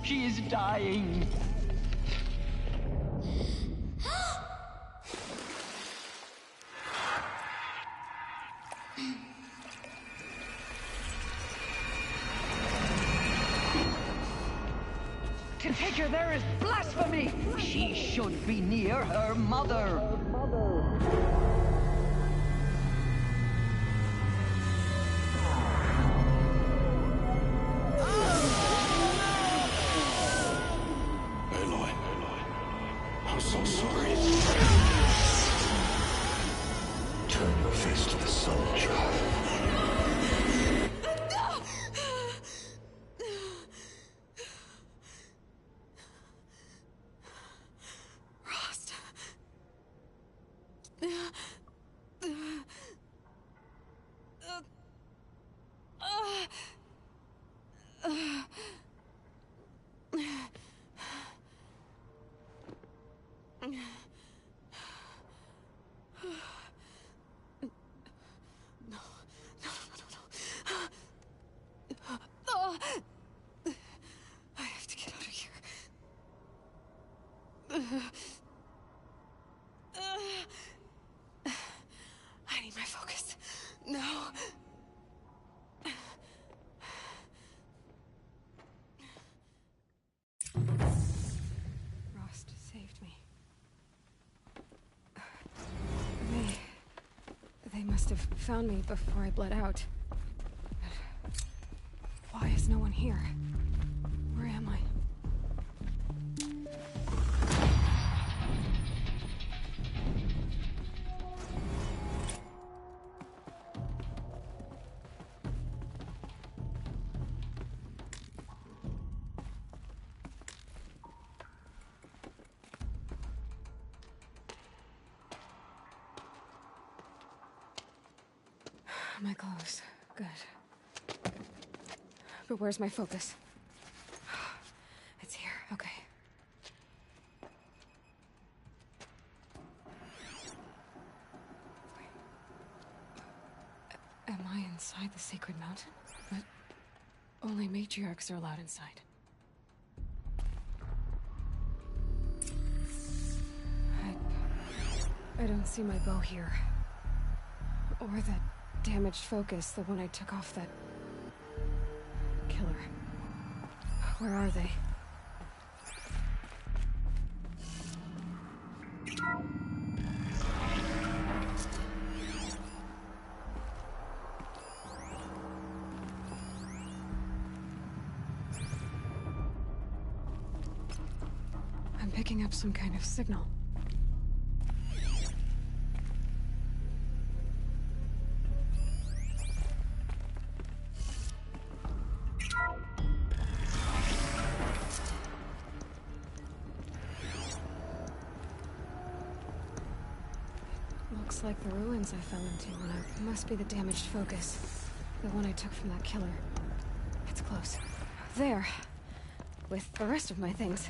She is dying. To take her there is blasphemy. She should be near her mother. I'm so sorry. Turn your face to the sun, child. Rost. I have to get out of here. I need my focus. No. Rost saved me. They must have found me before I bled out. But why is no one here? Where am I? My clothes. Good. But where's my focus? It's here. Okay. Wait. Am I inside the sacred mountain? But only matriarchs are allowed inside. I don't see my bow here. Or that damaged focus, the one I took off that killer. Where are they? I'm picking up some kind of signal. Looks like the ruins I fell into when I... Must be the damaged focus. The one I took from that killer. It's close. There. With the rest of my things.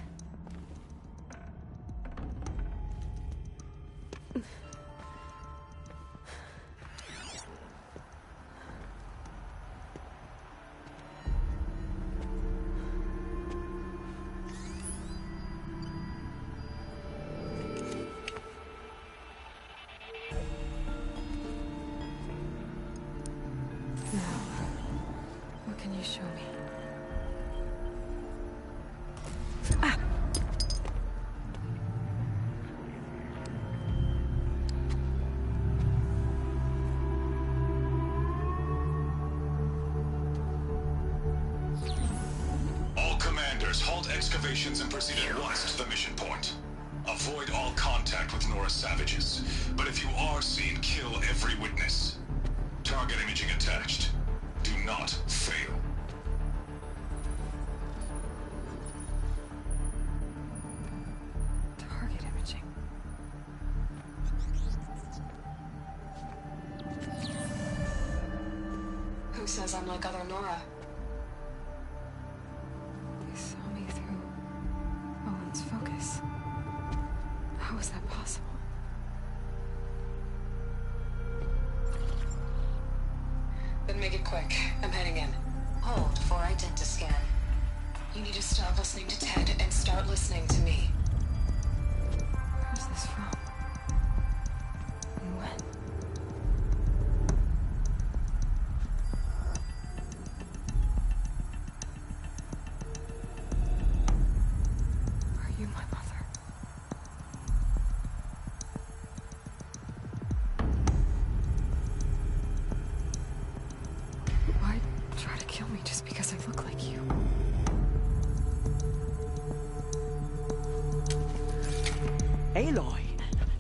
Halt excavations and proceed at once to the mission point. Avoid all contact with Nora savages, but if you are seen, kill every witness. Target imaging attached. Do not fail. Target imaging. Who says I'm like other Nora? Focus. How is that possible? Then make it quick. I'm heading in. Hold for identiscan. You need to stop listening to Ted and start listening to me. Where's this from? And when? Aloy,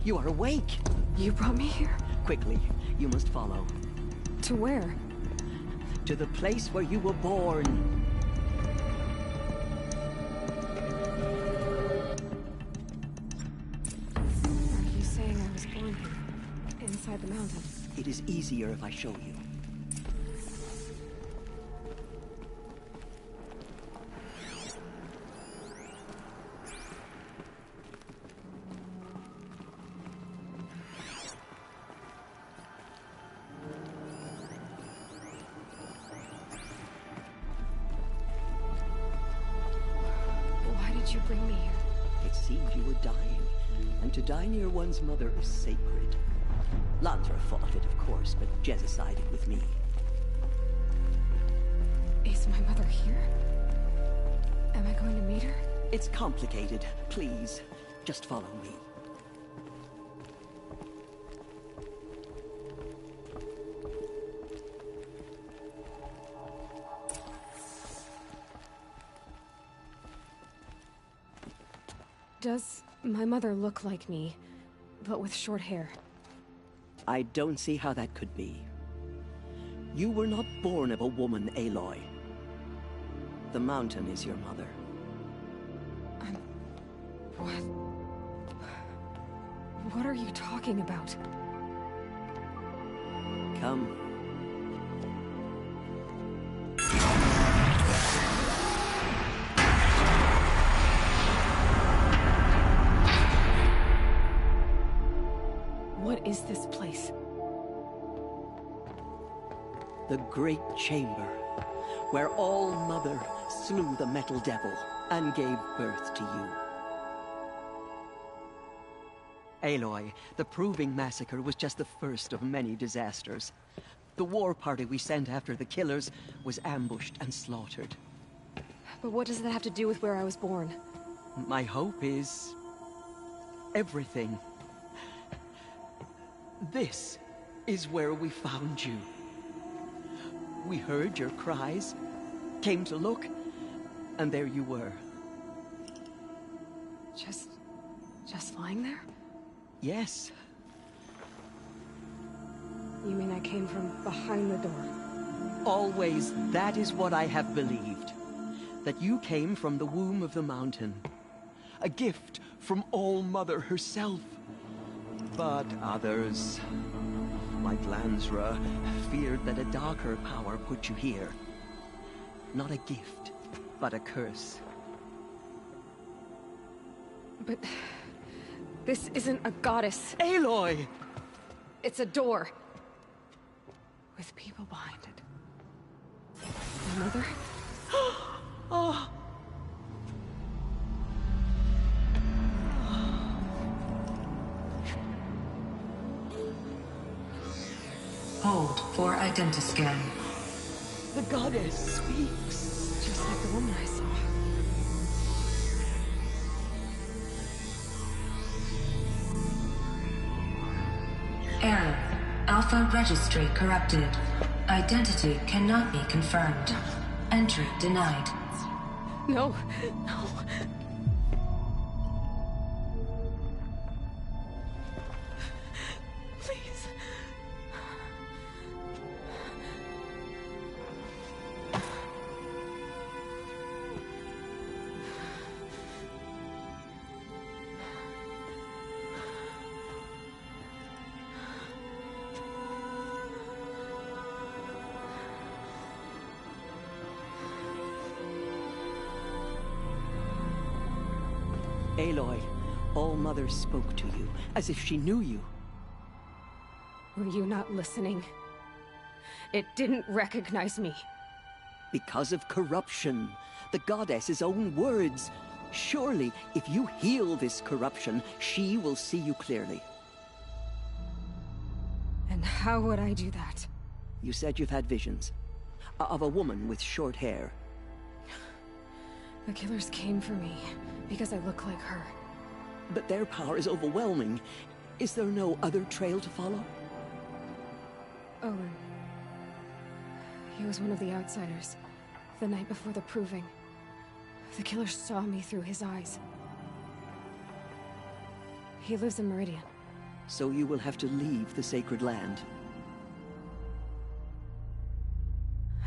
you are awake. You brought me here? Quickly, you must follow. To where? To the place where you were born. Are you saying I was born here? Inside the mountain? It is easier if I show you. You bring me here? It seemed you were dying, and to die near one's mother is sacred. Landra fought it, of course, but Jezza sided with me. Is my mother here? Am I going to meet her? It's complicated. Please, just follow me. Does my mother look like me, but with short hair? I don't see how that could be. You were not born of a woman, Aloy. The mountain is your mother. What? What are you talking about? Come. What is this place? The Great Chamber, where All Mother slew the Metal Devil and gave birth to you. Aloy, the Proving Massacre was just the first of many disasters. The war party we sent after the killers was ambushed and slaughtered. But what does that have to do with where I was born? My hope is... everything. This is where we found you. We heard your cries, came to look, and there you were. Just lying there? Yes. You mean I came from behind the door? Always, that is what I have believed. That you came from the womb of the mountain. A gift from All-Mother herself. But others, like Lansra, feared that a darker power put you here. Not a gift, but a curse. But... this isn't a goddess. Aloy! It's a door. With people behind it. My mother? Oh! Hold for identiscan. The goddess speaks. Just like the woman I saw. Error. Alpha registry corrupted. Identity cannot be confirmed. Entry denied. No, no. Please. Aloy, All-Mother spoke to you, as if she knew you. Were you not listening? It didn't recognize me. Because of corruption. The goddess's own words. Surely, if you heal this corruption, she will see you clearly. And how would I do that? You said you've had visions. Of a woman with short hair. The killers came for me, because I look like her. But their power is overwhelming. Is there no other trail to follow? Owen. He was one of the outsiders. The night before the Proving. The killers saw me through his eyes. He lives in Meridian. So you will have to leave the sacred land.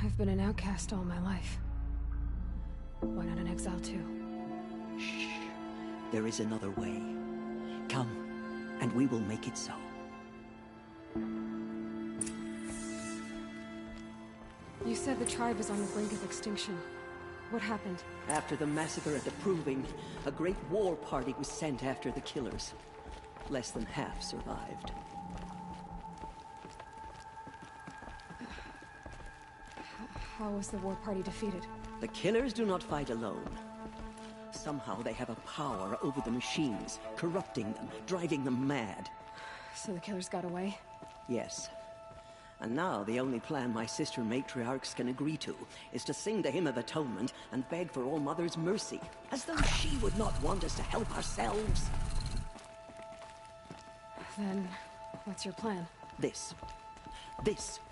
I've been an outcast all my life. Why not an exile too? Shh. There is another way. Come, and we will make it so. You said the tribe is on the brink of extinction. What happened? After the massacre at the Proving, a great war party was sent after the killers. Less than half survived. How was the war party defeated? The killers do not fight alone. Somehow they have a power over the machines, corrupting them, driving them mad. So the killers got away? Yes. And now the only plan my sister matriarchs can agree to is to sing the Hymn of Atonement and beg for All-Mother's mercy, as though she would not want us to help ourselves. Then, what's your plan? This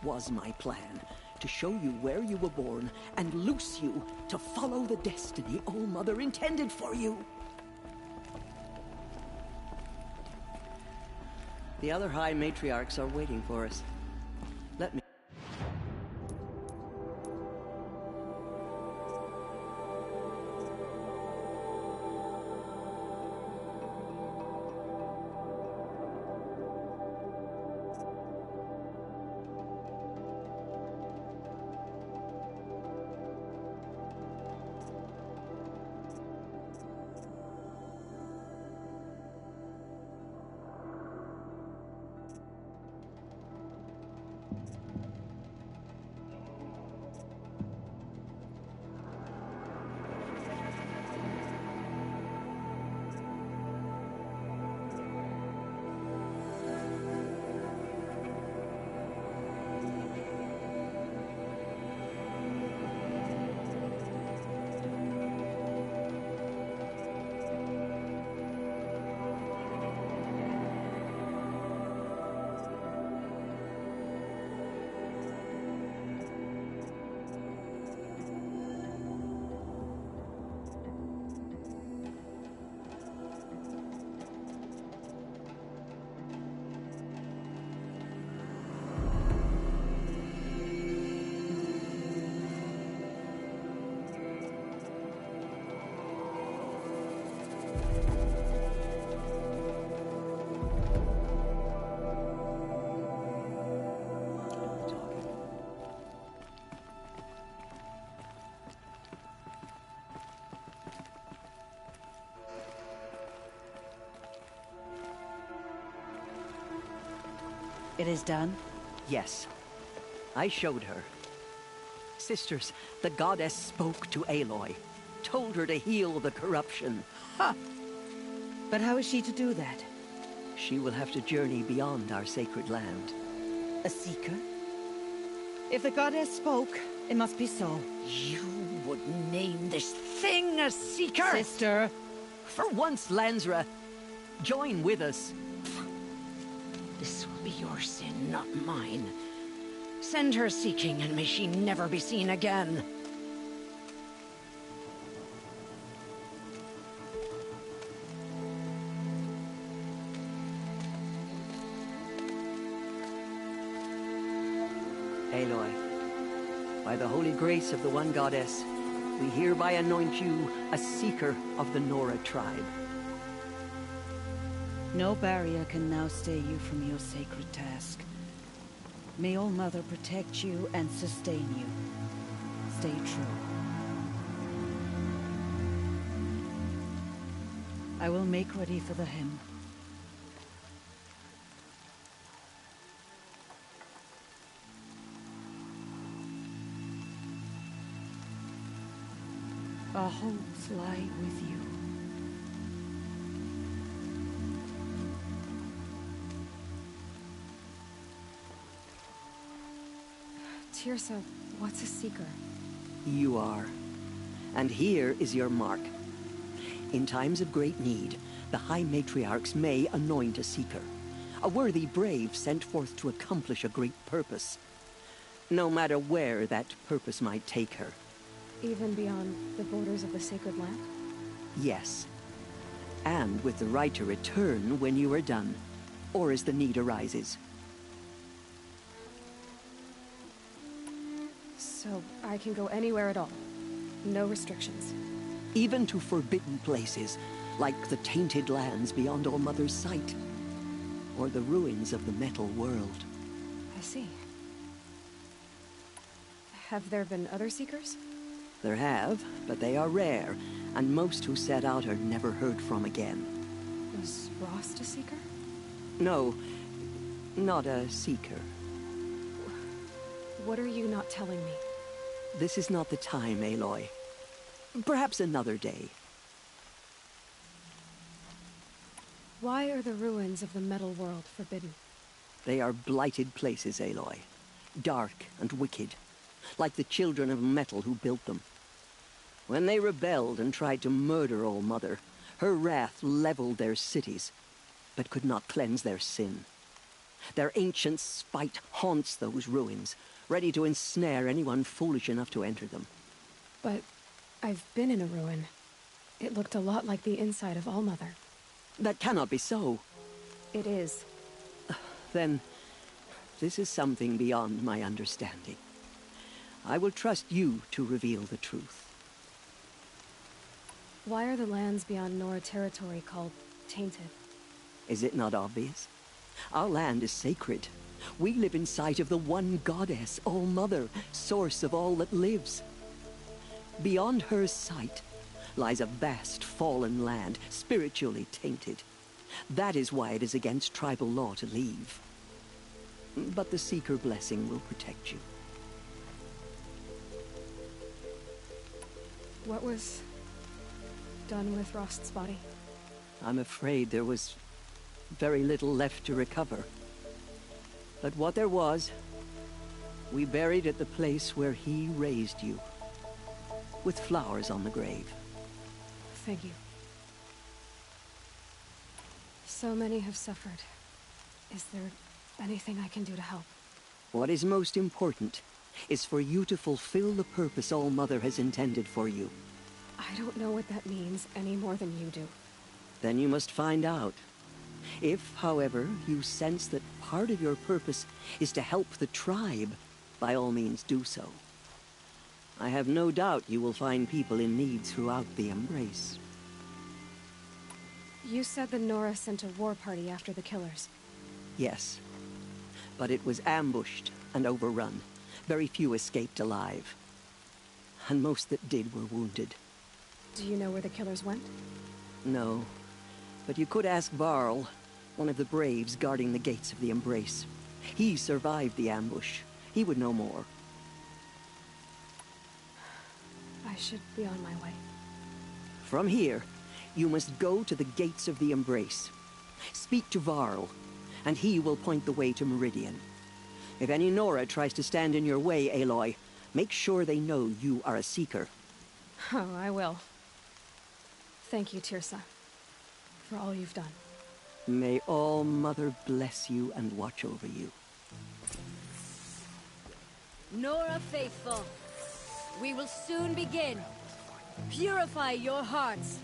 was my plan. To show you where you were born and loose you to follow the destiny All-Mother intended for you. The other High Matriarchs are waiting for us. Let me... It is done? Yes. I showed her. Sisters, the goddess spoke to Aloy. Told her to heal the corruption. Ha! But how is she to do that? She will have to journey beyond our sacred land. A seeker? If the goddess spoke, it must be so. You would name this thing a seeker? Sister! For once, Lansra, join with us. This will be your sin, not mine. Send her seeking, and may she never be seen again. Aloy, by the holy grace of the one goddess, we hereby anoint you a seeker of the Nora tribe. No barrier can now stay you from your sacred task. May All Mother protect you and sustain you. Stay true. I will make ready for the hymn. Our hopes lie with you. Tirsa, what's a seeker? You are. And here is your mark. In times of great need, the High Matriarchs may anoint a seeker. A worthy brave sent forth to accomplish a great purpose. No matter where that purpose might take her. Even beyond the borders of the sacred land? Yes. And with the right to return when you are done, or as the need arises. So I can go anywhere at all? No restrictions? Even to forbidden places, like the tainted lands beyond All Mother's sight. Or the ruins of the metal world. I see. Have there been other seekers? There have, but they are rare, and most who set out are never heard from again. Was Rost a seeker? No, not a seeker. What are you not telling me? This is not the time, Aloy. Perhaps another day. Why are the ruins of the metal world forbidden? They are blighted places, Aloy. Dark and wicked. Like the children of metal who built them. When they rebelled and tried to murder All Mother, her wrath leveled their cities, but could not cleanse their sin. Their ancient spite haunts those ruins, ready to ensnare anyone foolish enough to enter them. But I've been in a ruin. It looked a lot like the inside of All Mother. That cannot be so. It is. Then, this is something beyond my understanding. I will trust you to reveal the truth. Why are the lands beyond Nora territory called tainted? Is it not obvious? Our land is sacred. We live in sight of the one goddess, All Mother, source of all that lives. Beyond her sight lies a vast fallen land, spiritually tainted. That is why it is against tribal law to leave. But the Seeker blessing will protect you. What was done with Rost's body? I'm afraid there was very little left to recover. But what there was, we buried at the place where he raised you, with flowers on the grave. Thank you. So many have suffered. Is there anything I can do to help? What is most important is for you to fulfill the purpose All Mother has intended for you. I don't know what that means any more than you do. Then you must find out. If, however, you sense that part of your purpose is to help the tribe, by all means do so. I have no doubt you will find people in need throughout the Embrace. You said the Nora sent a war party after the killers. Yes. But it was ambushed and overrun. Very few escaped alive. And most that did were wounded. Do you know where the killers went? No. But you could ask Varl, one of the braves guarding the gates of the Embrace. He survived the ambush. He would know more. I should be on my way. From here, you must go to the gates of the Embrace. Speak to Varl, and he will point the way to Meridian. If any Nora tries to stand in your way, Aloy, make sure they know you are a Seeker. Oh, I will. Thank you, Tirsa, for all you've done. May All Mother bless you and watch over you. Nora faithful, we will soon begin. Purify your hearts.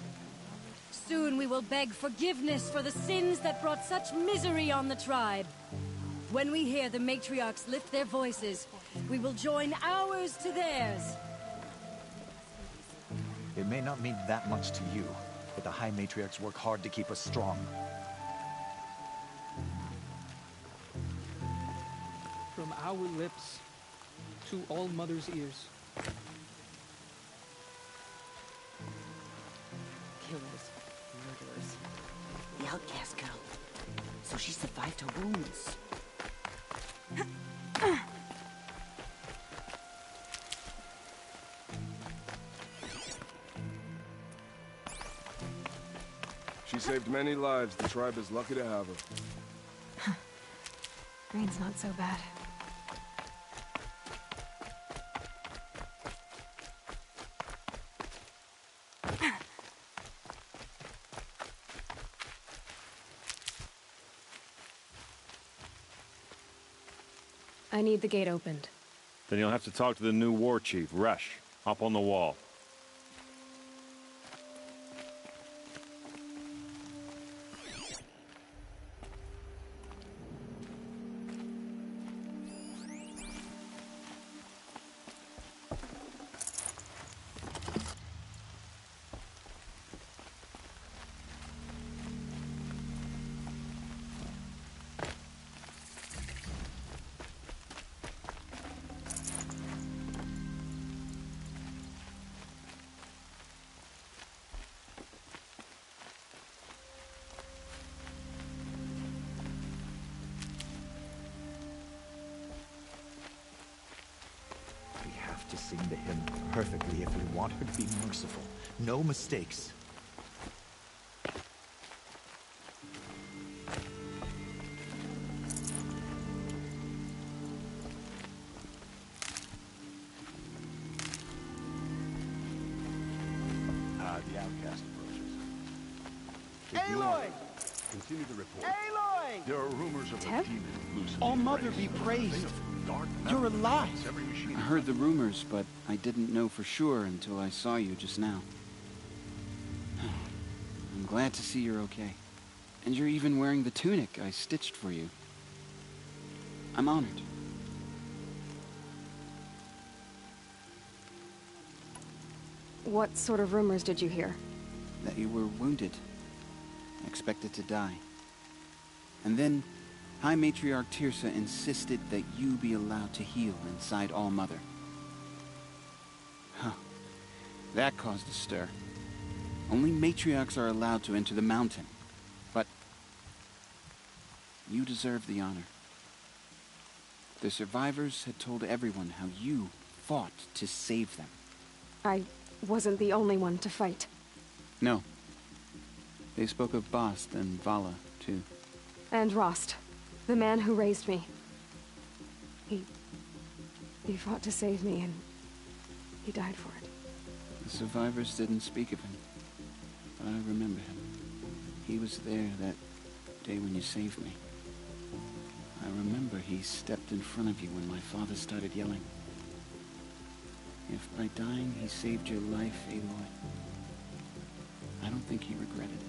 Soon we will beg forgiveness for the sins that brought such misery on the tribe. When we hear the matriarchs lift their voices, we will join ours to theirs. It may not mean that much to you, but the High Matriarchs work hard to keep us strong. From our lips to All Mother's ears. Killers, murderers. The outcast girl. So she survived her wounds. She saved many lives. The tribe is lucky to have her. Rain's not so bad. I need the gate opened. Then you'll have to talk to the new war chief, Resh, up on the wall. To sing the hymn perfectly if we want her to be merciful. No mistakes. The outcast approaches. Aloy! Continue the report. Aloy! There are rumors of a demon loose. All Mother be praised. You're alive. I heard the rumors, but I didn't know for sure until I saw you just now. I'm glad to see you're okay. And you're even wearing the tunic I stitched for you. I'm honored. What sort of rumors did you hear? That you were wounded. Expected to die. And then High Matriarch Tirsa insisted that you be allowed to heal inside All Mother. Huh. That caused a stir. Only matriarchs are allowed to enter the mountain. But you deserve the honor. The survivors had told everyone how you fought to save them. I wasn't the only one to fight. No. They spoke of Bast and Vala, too. And Rost, the man who raised me. He fought to save me, and he died for it. The survivors didn't speak of him, but I remember him. He was there that day when you saved me. I remember he stepped in front of you when my father started yelling. If by dying he saved your life, Aloy, I don't think he regretted it.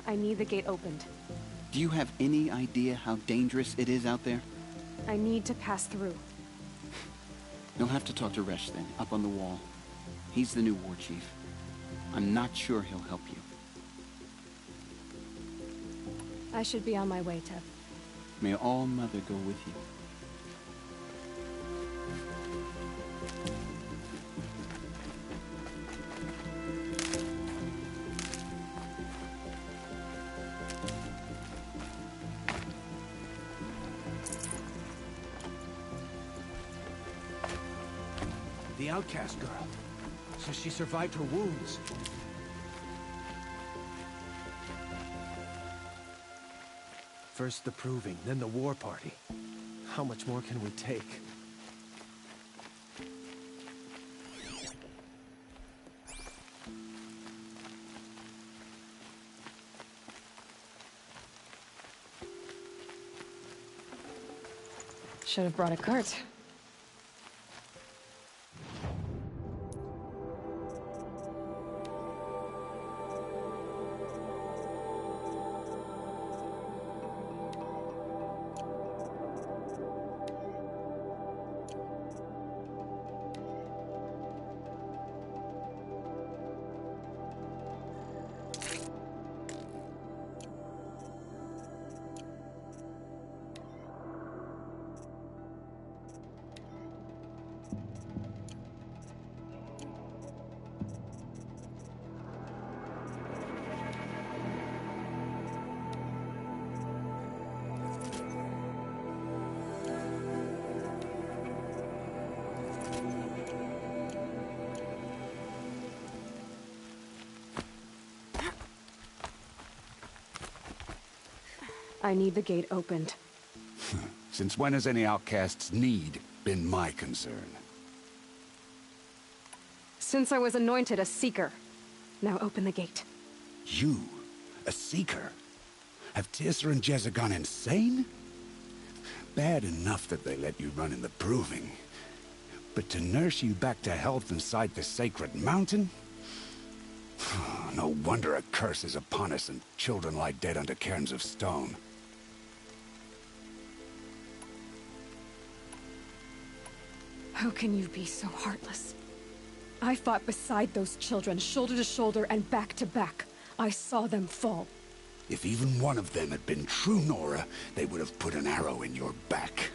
I need the gate opened. Do you have any idea how dangerous it is out there? I need to pass through. You'll have to talk to Resh then, up on the wall. He's the new war chief. I'm not sure he'll help you. I should be on my way, Tev. May All Mother go with you. the outcast girl. Says she survived her wounds. First the proving, then the war party. How much more can we take? Should have brought a cart. I need the gate opened. Since when has any outcast's need been my concern? Since I was anointed a seeker. Now open the gate. You? A seeker? Have Tissa and Jezza gone insane? Bad enough that they let you run in the proving. But to nurse you back to health inside the sacred mountain? No wonder a curse is upon us and children lie dead under cairns of stone. How can you be so heartless? I fought beside those children, shoulder to shoulder and back to back. I saw them fall. If even one of them had been true Nora, they would have put an arrow in your back.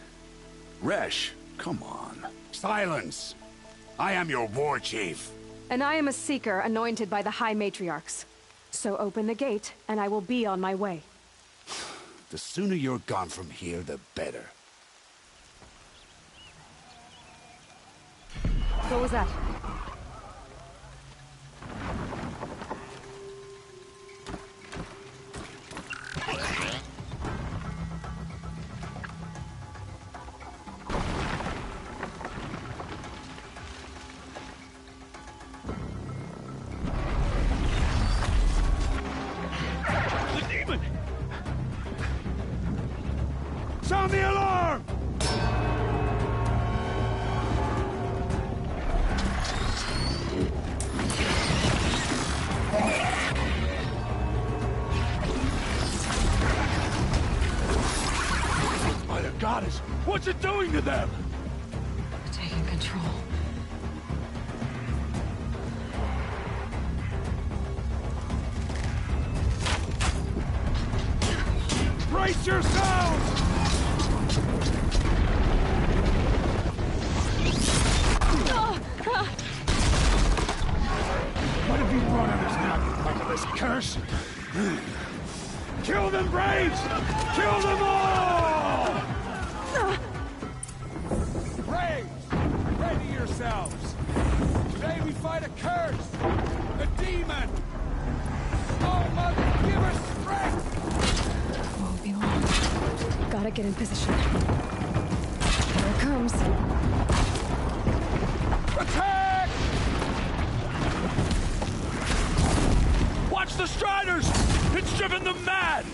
Resh, come on. Silence! I am your war chief. And I am a seeker anointed by the High Matriarchs. So open the gate, and I will be on my way. The sooner you're gone from here, the better. What was that? The demon! Sound the alarm! By the goddess, what's it doing to them? Taking control. Brace yourselves! What have you brought on us now, you motherless curse? Kill them, Braves! Kill them all! Braves, ready yourselves! Today we fight a curse! A demon! Oh, Mother, give us strength! Won't be long. Gotta get in position. Here it comes. Attack! Watch the Striders! It's driven them mad!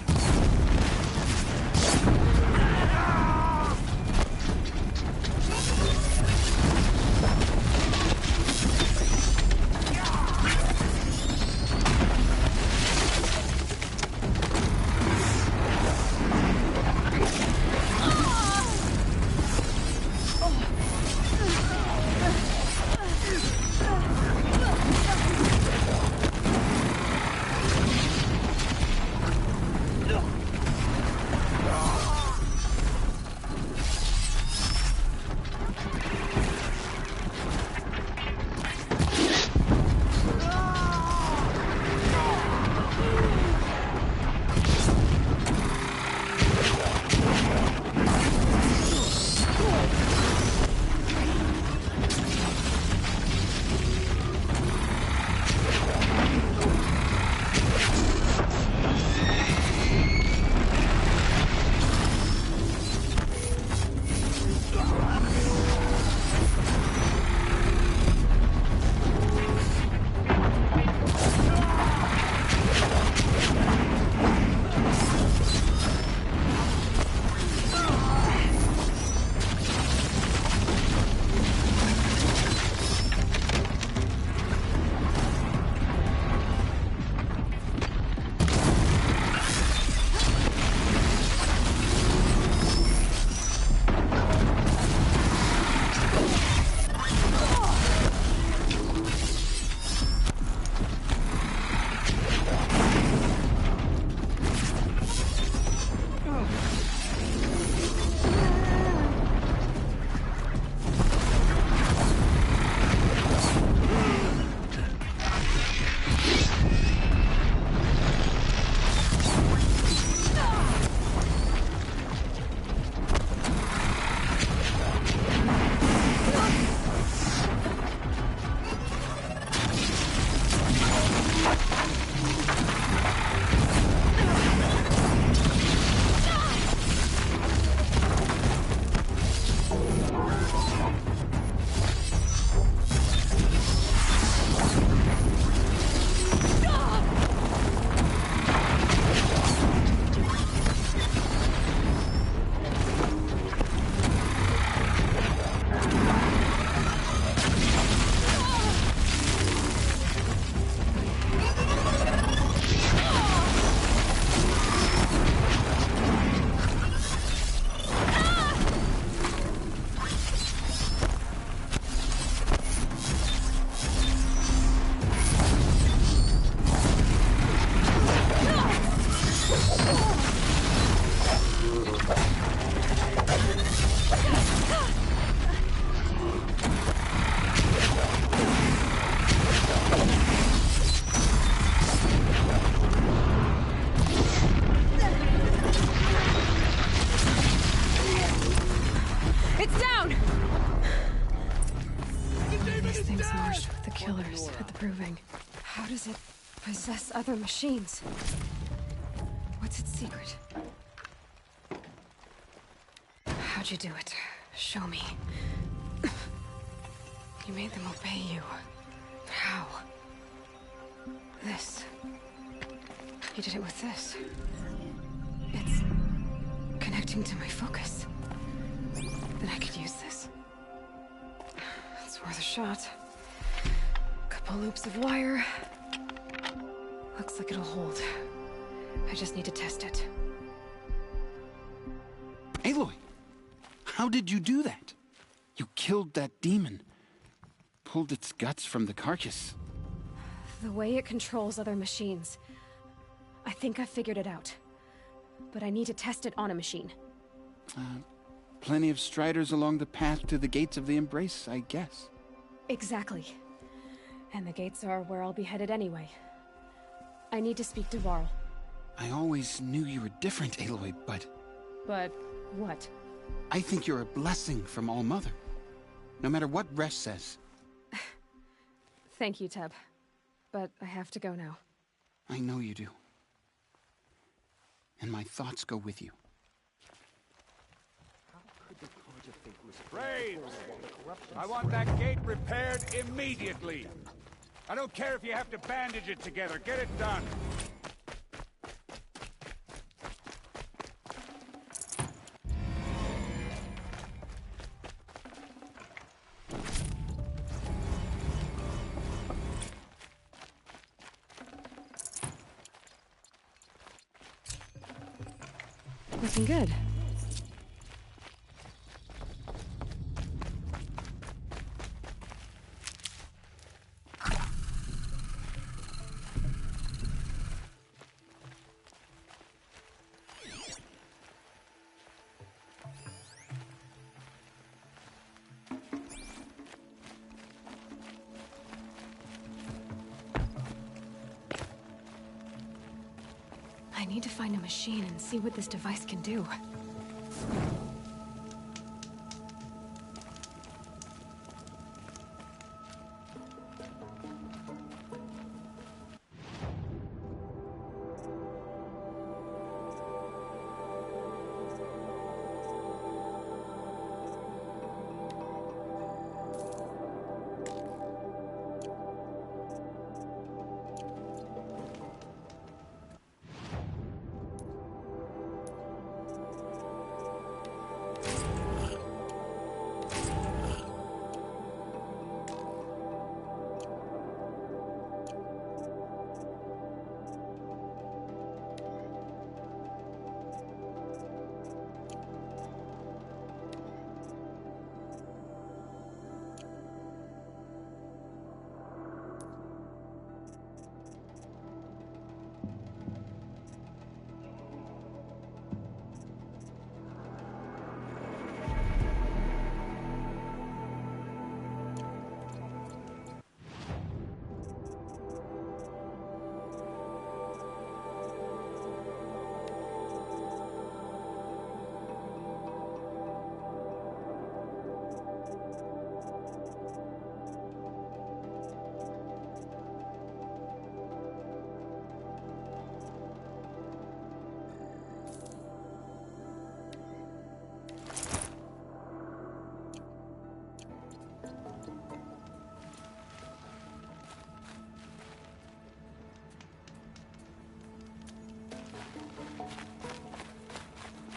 possess other machines. What's its secret? How'd you do it? Show me. You made them obey you. How? This. You did it with this. It's connecting to my focus. Then I could use this. It's worth a shot. Couple loops of wire. Looks like it'll hold. I just need to test it. Aloy! How did you do that? You killed that demon. Pulled its guts from the carcass. The way it controls other machines. I think I figured it out. But I need to test it on a machine. Plenty of striders along the path to the gates of the Embrace, I guess. Exactly. And the gates are where I'll be headed anyway. I need to speak to Varl. I always knew you were different, Aloy, but... But what? I think you're a blessing from All-Mother. No matter what Resh says. Thank you, Teb. But I have to go now. I know you do. And my thoughts go with you. Braves! I want that gate repaired immediately. I don't care if you have to bandage it together. Get it done. Looking good. I need to find a machine and see what this device can do.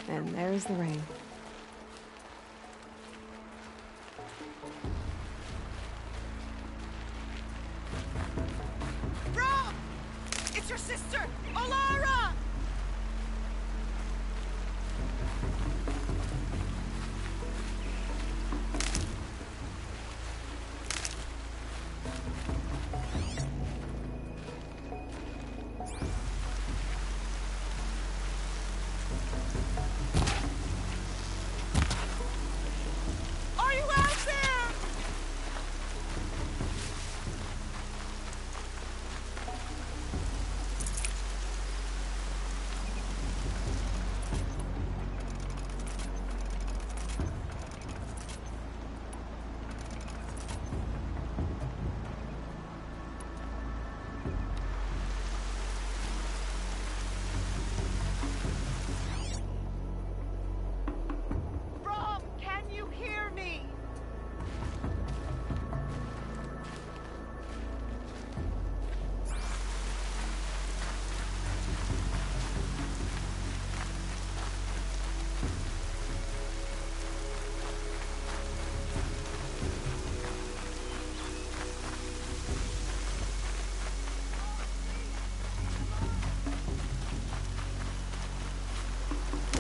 And there's the rain. Rob! It's your sister, Alara!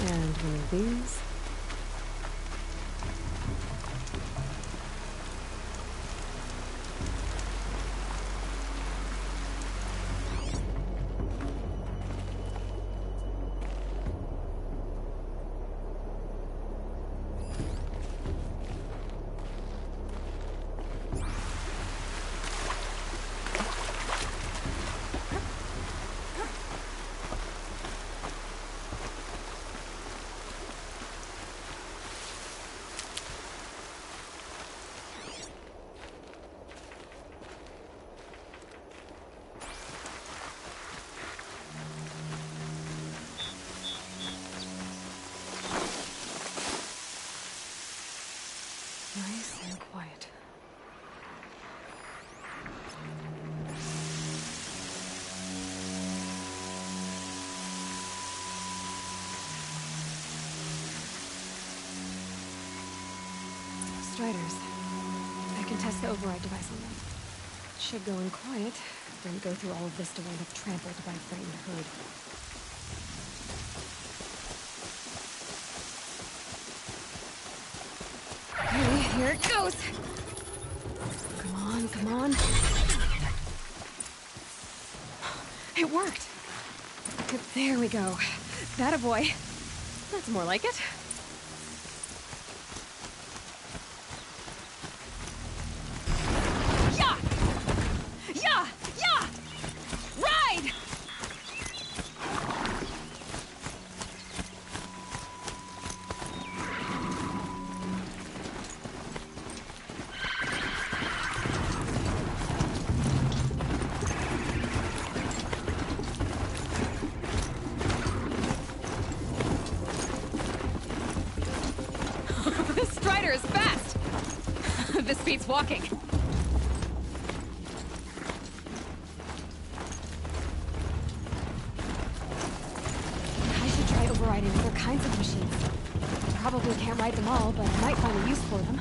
And one of these. Nice and quiet. Striders. I can test the override device on them. It should go in quiet. Don't go through all of this to wind up trampled by a frightened herd. Okay, here it goes! Come on, come on. It worked! There we go. That a boy. That's more like it. Yeah! Yeah! Yeah! Ride! This strider is fast! This beats walking. I should try overriding other kinds of machines. Probably can't ride them all, but I might find a use for them.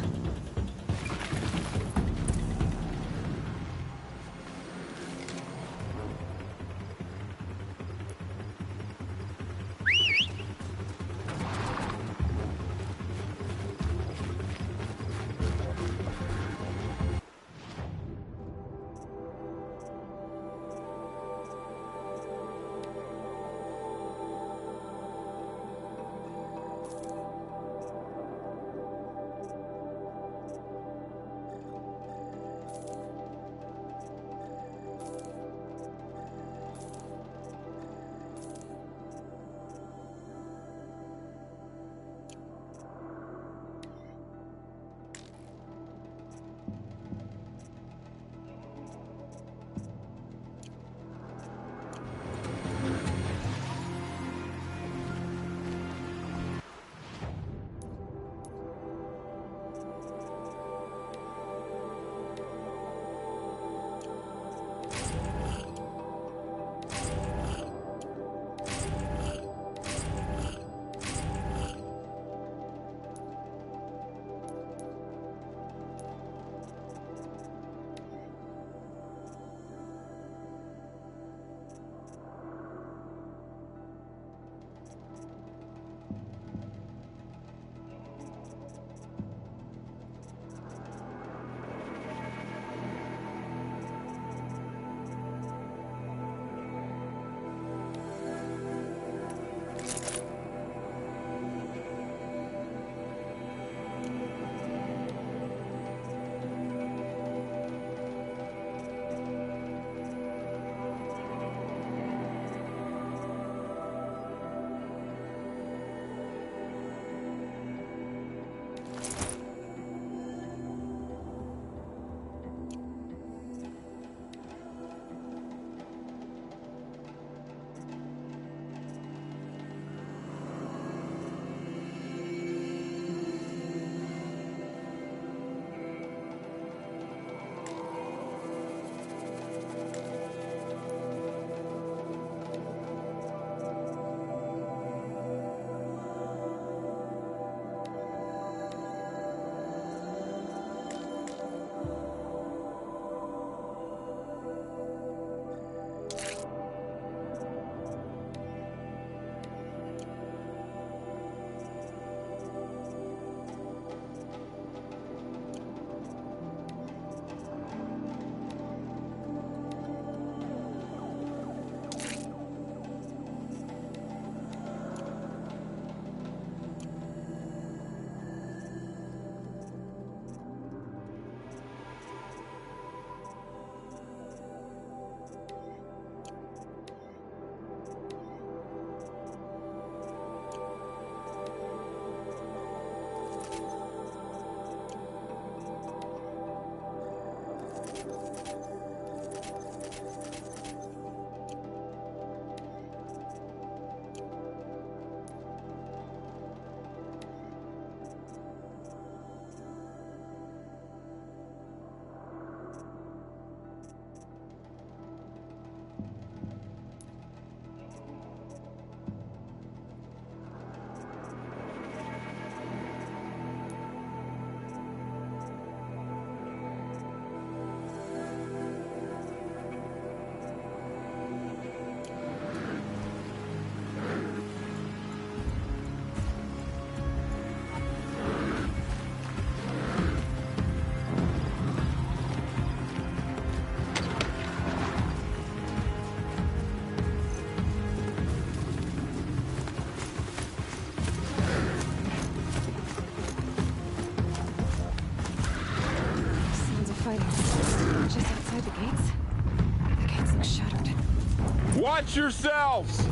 Watch yourselves!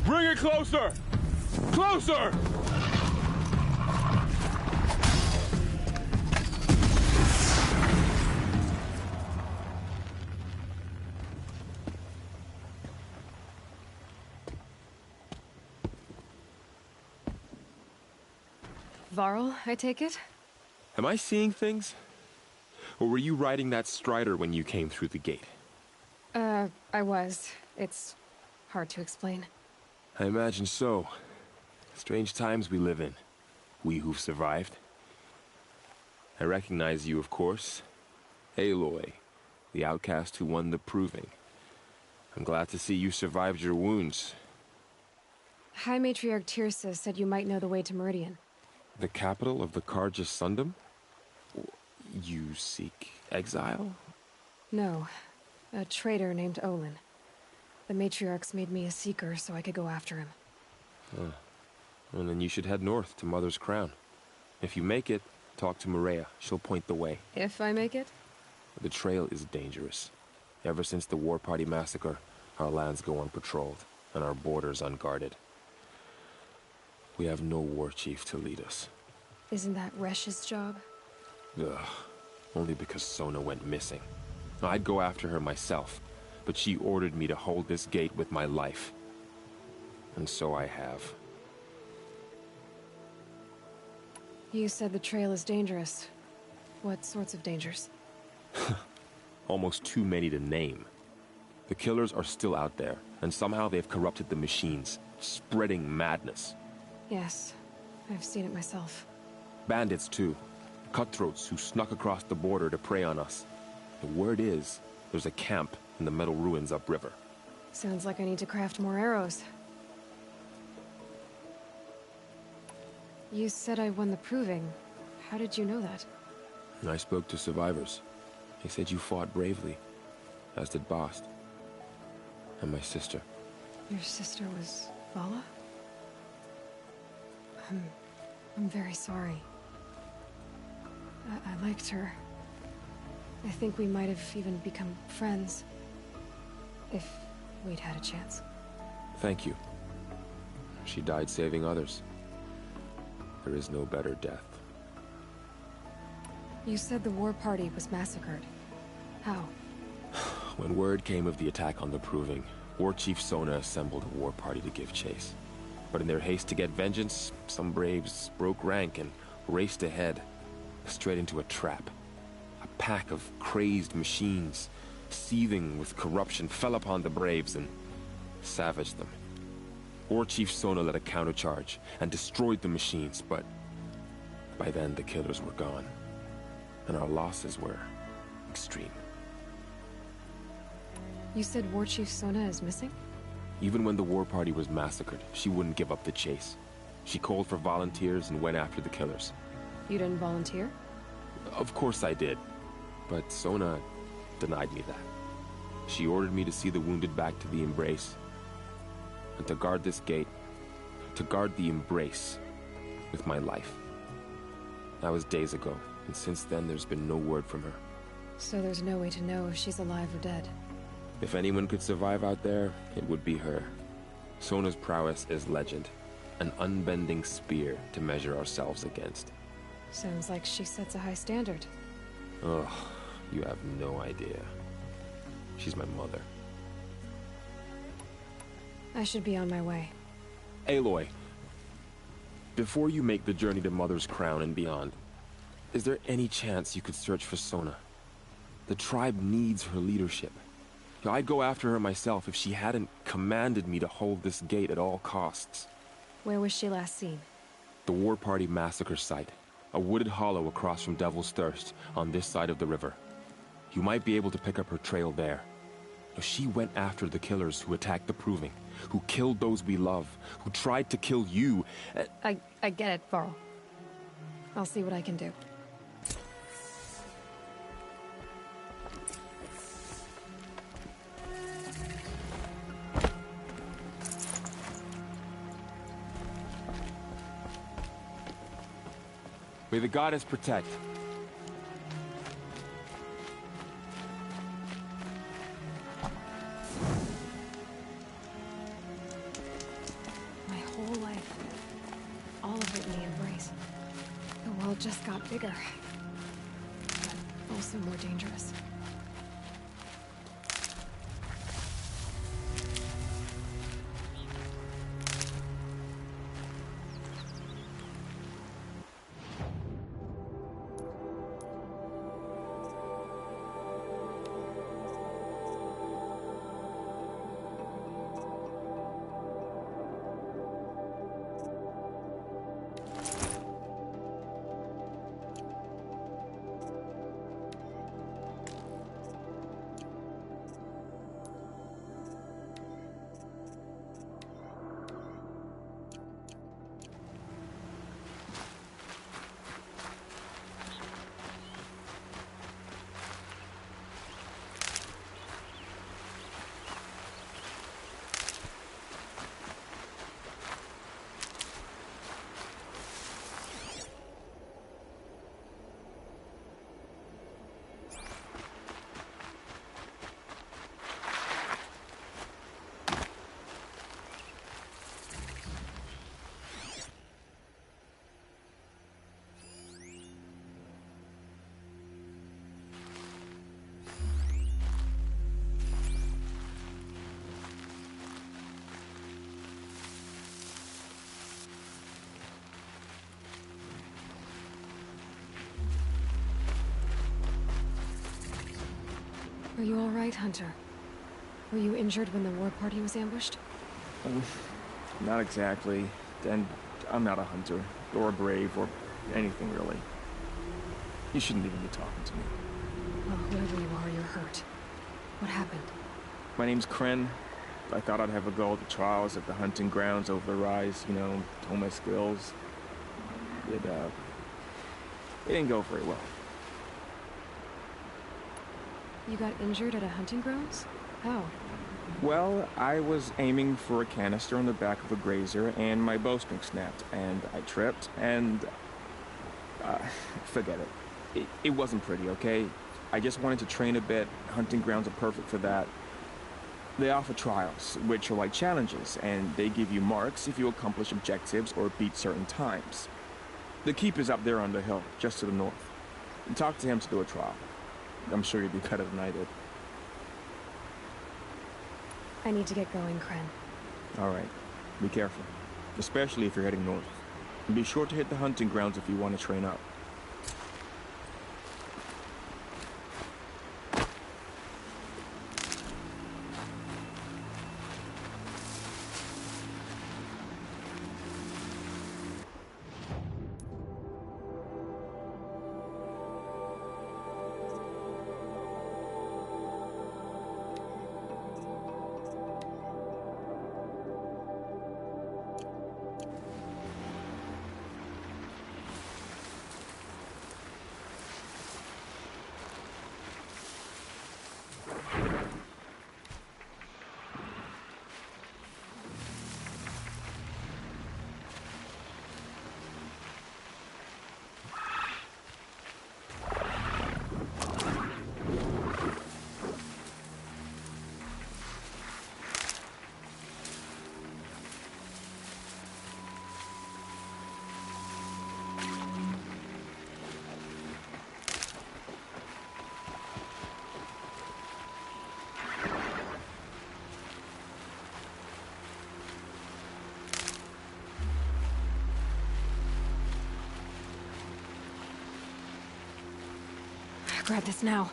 Bring it closer! Closer! Varl, I take it? Am I seeing things? Or were you riding that Strider when you came through the gate? I was. It's hard to explain. I imagine so. Strange times we live in. We who've survived. I recognize you, of course. Aloy, the outcast who won the proving. I'm glad to see you survived your wounds. High Matriarch Tirsa said you might know the way to Meridian. The capital of the Carja Sundom? You seek exile? No. A traitor named Olin. The Matriarchs made me a seeker so I could go after him. Huh. Well, then you should head north to Mother's Crown. If you make it, talk to Maria. She'll point the way. If I make it? The trail is dangerous. Ever since the War Party massacre, our lands go unpatrolled, and our borders unguarded. We have no war chief to lead us. Isn't that Resh's job? Ugh. Only because Sona went missing. I'd go after her myself, but she ordered me to hold this gate with my life. And so I have. You said the trail is dangerous. What sorts of dangers? Almost too many to name. The killers are still out there, and somehow they've corrupted the machines, spreading madness. Yes, I've seen it myself. Bandits, too. Cutthroats who snuck across the border to prey on us. The word is, there's a camp in the metal ruins upriver. Sounds like I need to craft more arrows. You said I won the proving. How did you know that? I spoke to survivors. They said you fought bravely, as did Bast. And my sister. Your sister was Vala? I'm very sorry. I liked her. I think we might have even become friends. If we'd had a chance. Thank you. She died saving others. There is no better death. You said the war party was massacred. How? When word came of the attack on the Proving, War Chief Sona assembled a war party to give chase. But in their haste to get vengeance, some braves broke rank and raced ahead, straight into a trap. A pack of crazed machines, seething with corruption, fell upon the braves and savaged them. War Chief Sona led a countercharge and destroyed the machines, but by then the killers were gone, and our losses were extreme. You said War Chief Sona is missing? Even when the war party was massacred, she wouldn't give up the chase. She called for volunteers and went after the killers. You didn't volunteer? Of course I did, but Sona denied me that. She ordered me to see the wounded back to the Embrace, and to guard this gate, to guard the Embrace with my life. That was days ago, and since then there's been no word from her. So there's no way to know if she's alive or dead. If anyone could survive out there, it would be her. Sona's prowess is legend, an unbending spear to measure ourselves against. Sounds like she sets a high standard. Ugh, you have no idea. She's my mother. I should be on my way. Aloy, before you make the journey to Mother's Crown and beyond, is there any chance you could search for Sona? The tribe needs her leadership. I'd go after her myself if she hadn't commanded me to hold this gate at all costs. Where was she last seen? The War Party massacre site. A wooded hollow across from Devil's Thirst, on this side of the river. You might be able to pick up her trail there. She went after the killers who attacked the Proving, who killed those we love, who tried to kill you. I get it, Varl. I'll see what I can do. May the goddess protect. whole life. All of it in the embrace. The world just got bigger. But also more dangerous. Are you all right, Hunter? Were you injured when the war party was ambushed? Not exactly. And I'm not a hunter, or a brave, or anything really. You shouldn't even be talking to me. Well, whoever you are, you're hurt. What happened? My name's Kren. I thought I'd have a go at the trials at the hunting grounds over the rise, you know, hone my skills. It didn't go very well. You got injured at a hunting grounds? How? Well, I was aiming for a canister on the back of a grazer, and my bowstring snapped, and I tripped, and... forget it. It wasn't pretty, okay? I just wanted to train a bit. Hunting grounds are perfect for that. They offer trials, which are like challenges, and they give you marks if you accomplish objectives or beat certain times. The keep is up there on the hill, just to the north. Talk to him to do a trial. I'm sure you'd be better than I did. I need to get going, Kren. All right. Be careful. Especially if you're heading north. And be sure to hit the hunting grounds if you want to train up. Grab this now.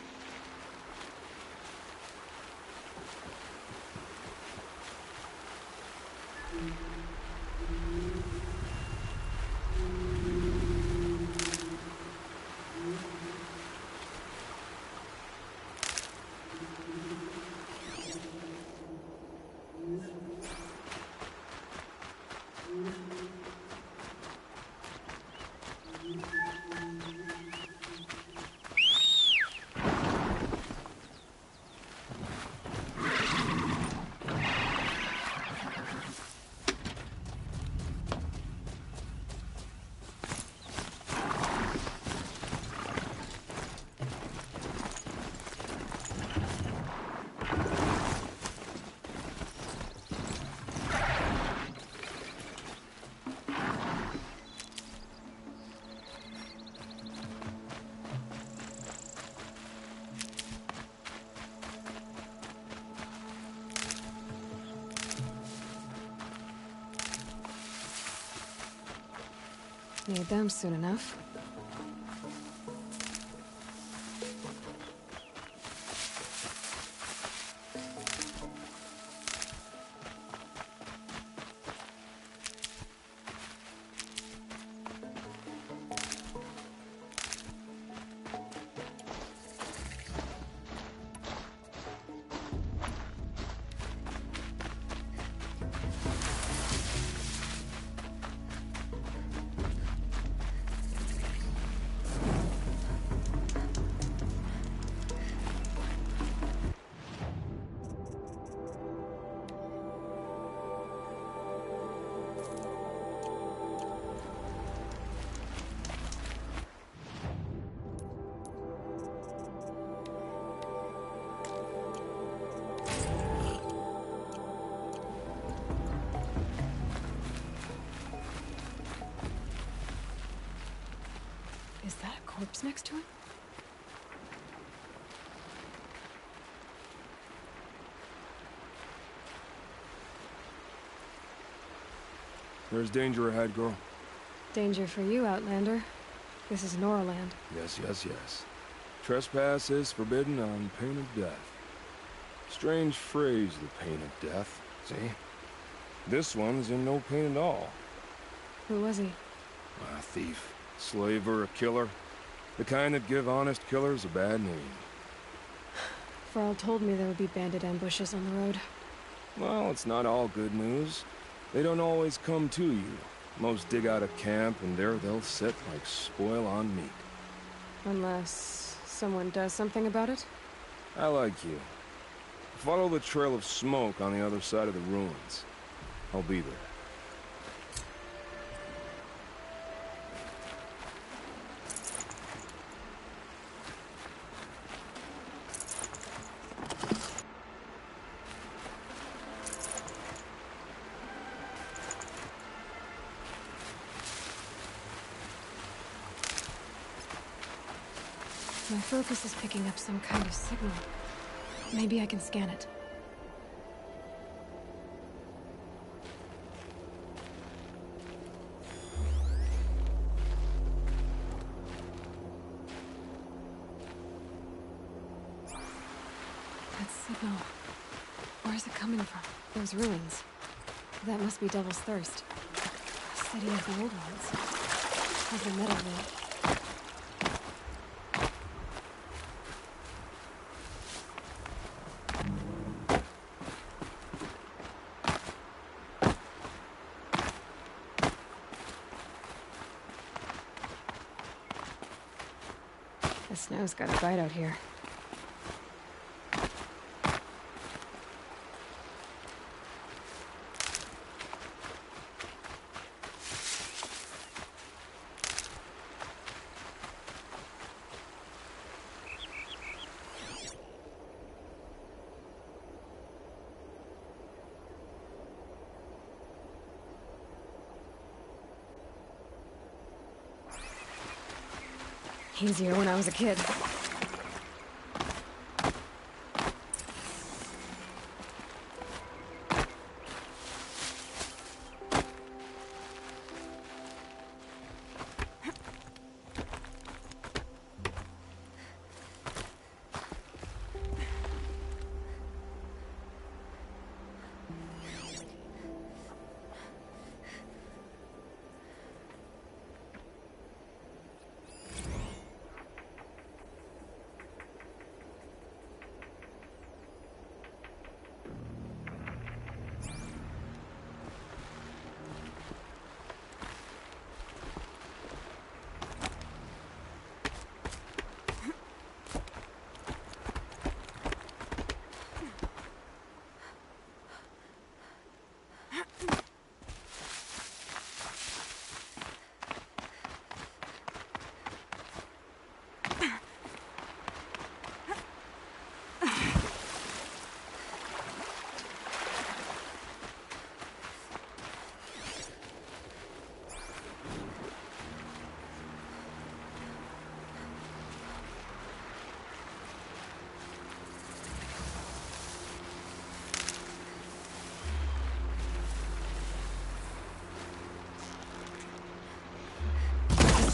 Need them soon enough. Is that a corpse next to it? There's danger ahead, girl. Danger for you, Outlander. This is Norland. Yes, yes, yes. Trespass is forbidden on pain of death. Strange phrase, the pain of death. See? This one's in no pain at all. Who was he? A thief, slaver, a killer. The kind that give honest killers a bad name. Farrell told me there would be bandit ambushes on the road. Well, it's not all good news. They don't always come to you. Most dig out a camp, and there they'll sit like spoil on meat. Unless someone does something about it? I like you. Follow the trail of smoke on the other side of the ruins. I'll be there. My focus is picking up some kind of signal. Maybe I can scan it. That signal. Where's it coming from? Those ruins. That must be Devil's Thirst. A city of the old ones. Has the metal lit. The snow's got a bite out here. Easier when I was a kid.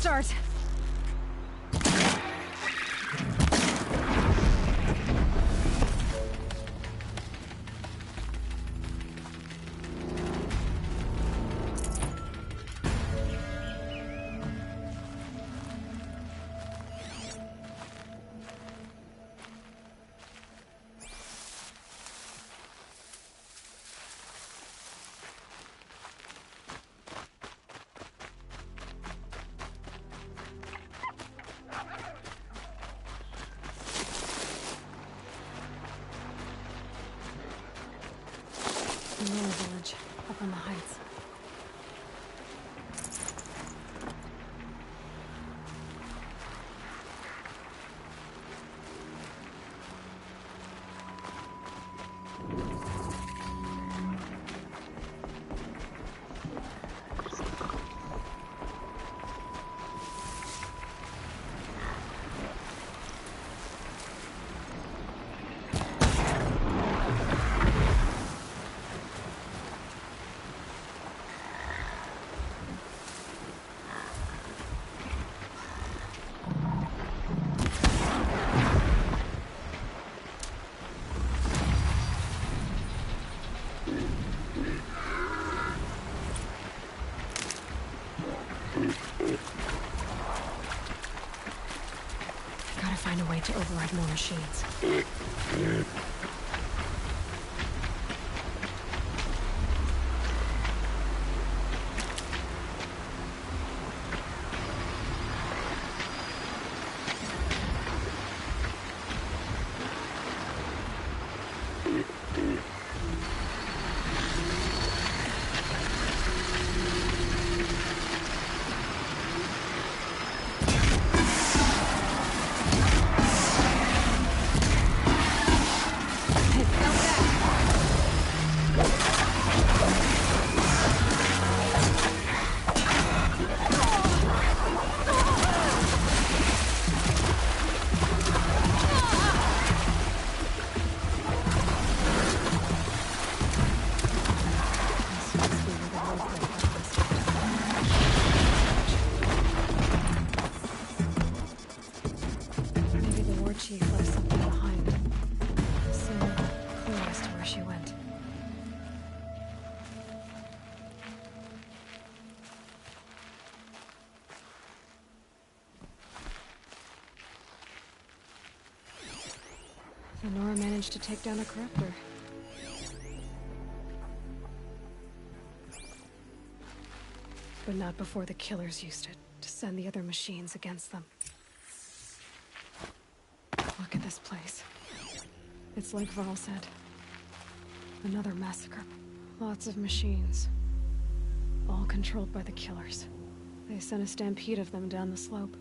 start. Another village, up on the heights. Gotta find a way to override more machines. Maybe the war chief left something behind. Soon, clue as to where she went. The Nora managed to take down a corruptor. But not before the killers used it to send the other machines against them. Look at this place. It's like Varl said. Another massacre. Lots of machines. All controlled by the killers. They sent a stampede of them down the slope.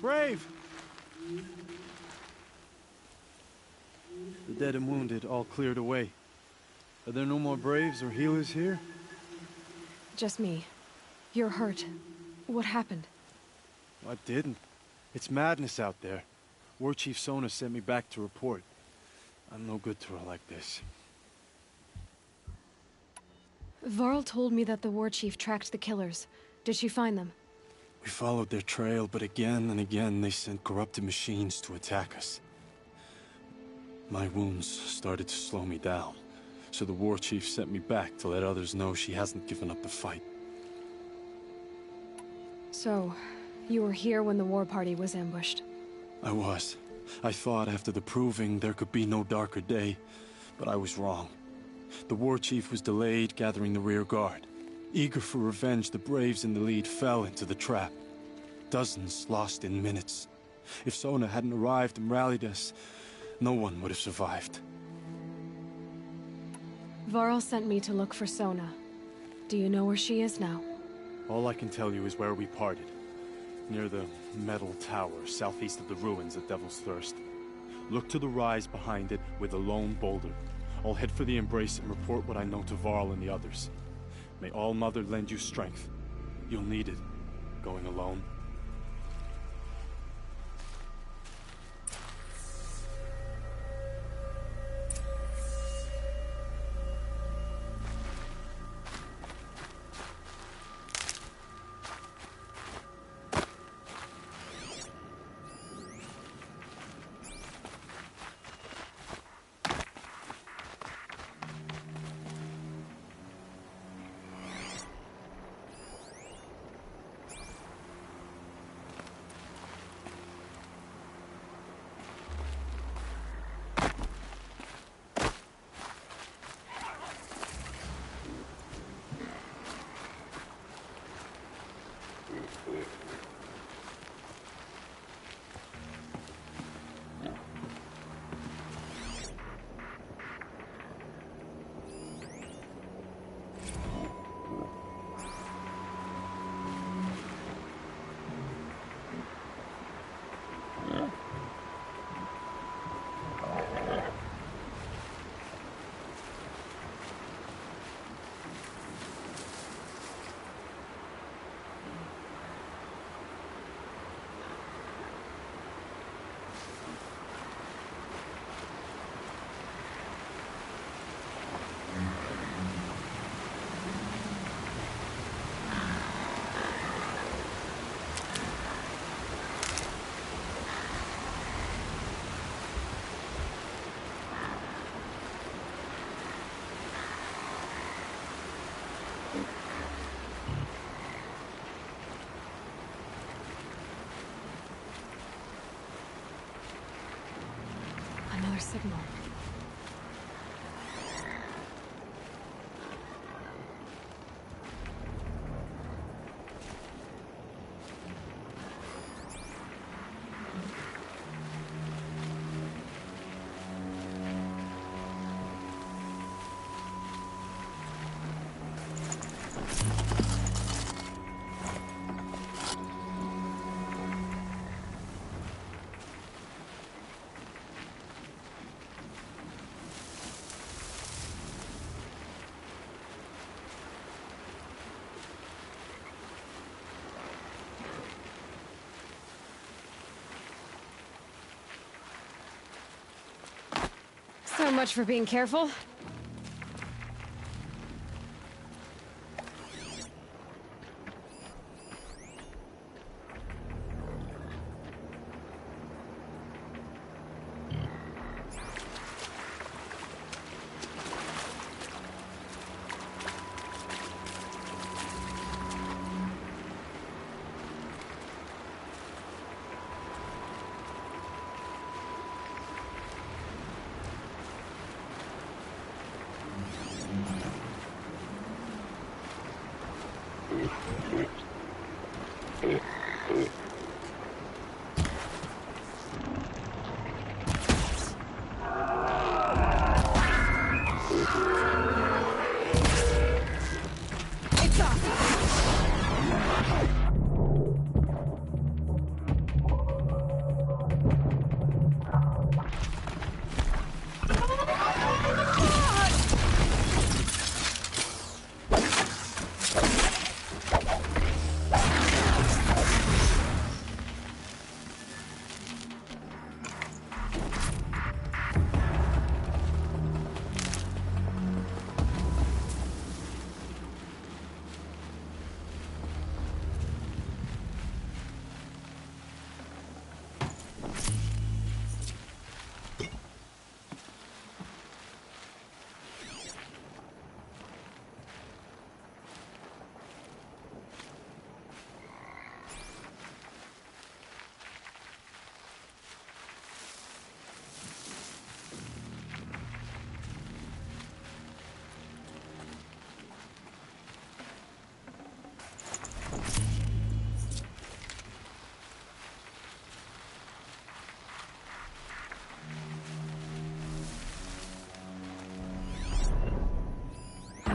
Brave! The dead and wounded all cleared away. Are there no more Braves or healers here? Just me. You're hurt. What happened? I didn't. It's madness out there. War Chief Sona sent me back to report. I'm no good to her like this. Varl told me that the war chief tracked the killers. Did she find them? We followed their trail, but again and again they sent corrupted machines to attack us. My wounds started to slow me down, so the war chief sent me back to let others know she hasn't given up the fight. So, you were here when the war party was ambushed? I was. I thought after the proving there could be no darker day, but I was wrong. The war chief was delayed gathering the rear guard. Eager for revenge, the Braves in the lead fell into the trap. Dozens lost in minutes. If Sona hadn't arrived and rallied us, no one would have survived. Varl sent me to look for Sona. Do you know where she is now? All I can tell you is where we parted. Near the metal tower, southeast of the ruins at Devil's Thirst. Look to the rise behind it with a lone boulder. I'll head for the Embrace and report what I know to Varl and the others. May All Mother lend you strength. You'll need it, going alone. Another signal. So much for being careful.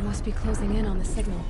Must be closing in on the signal.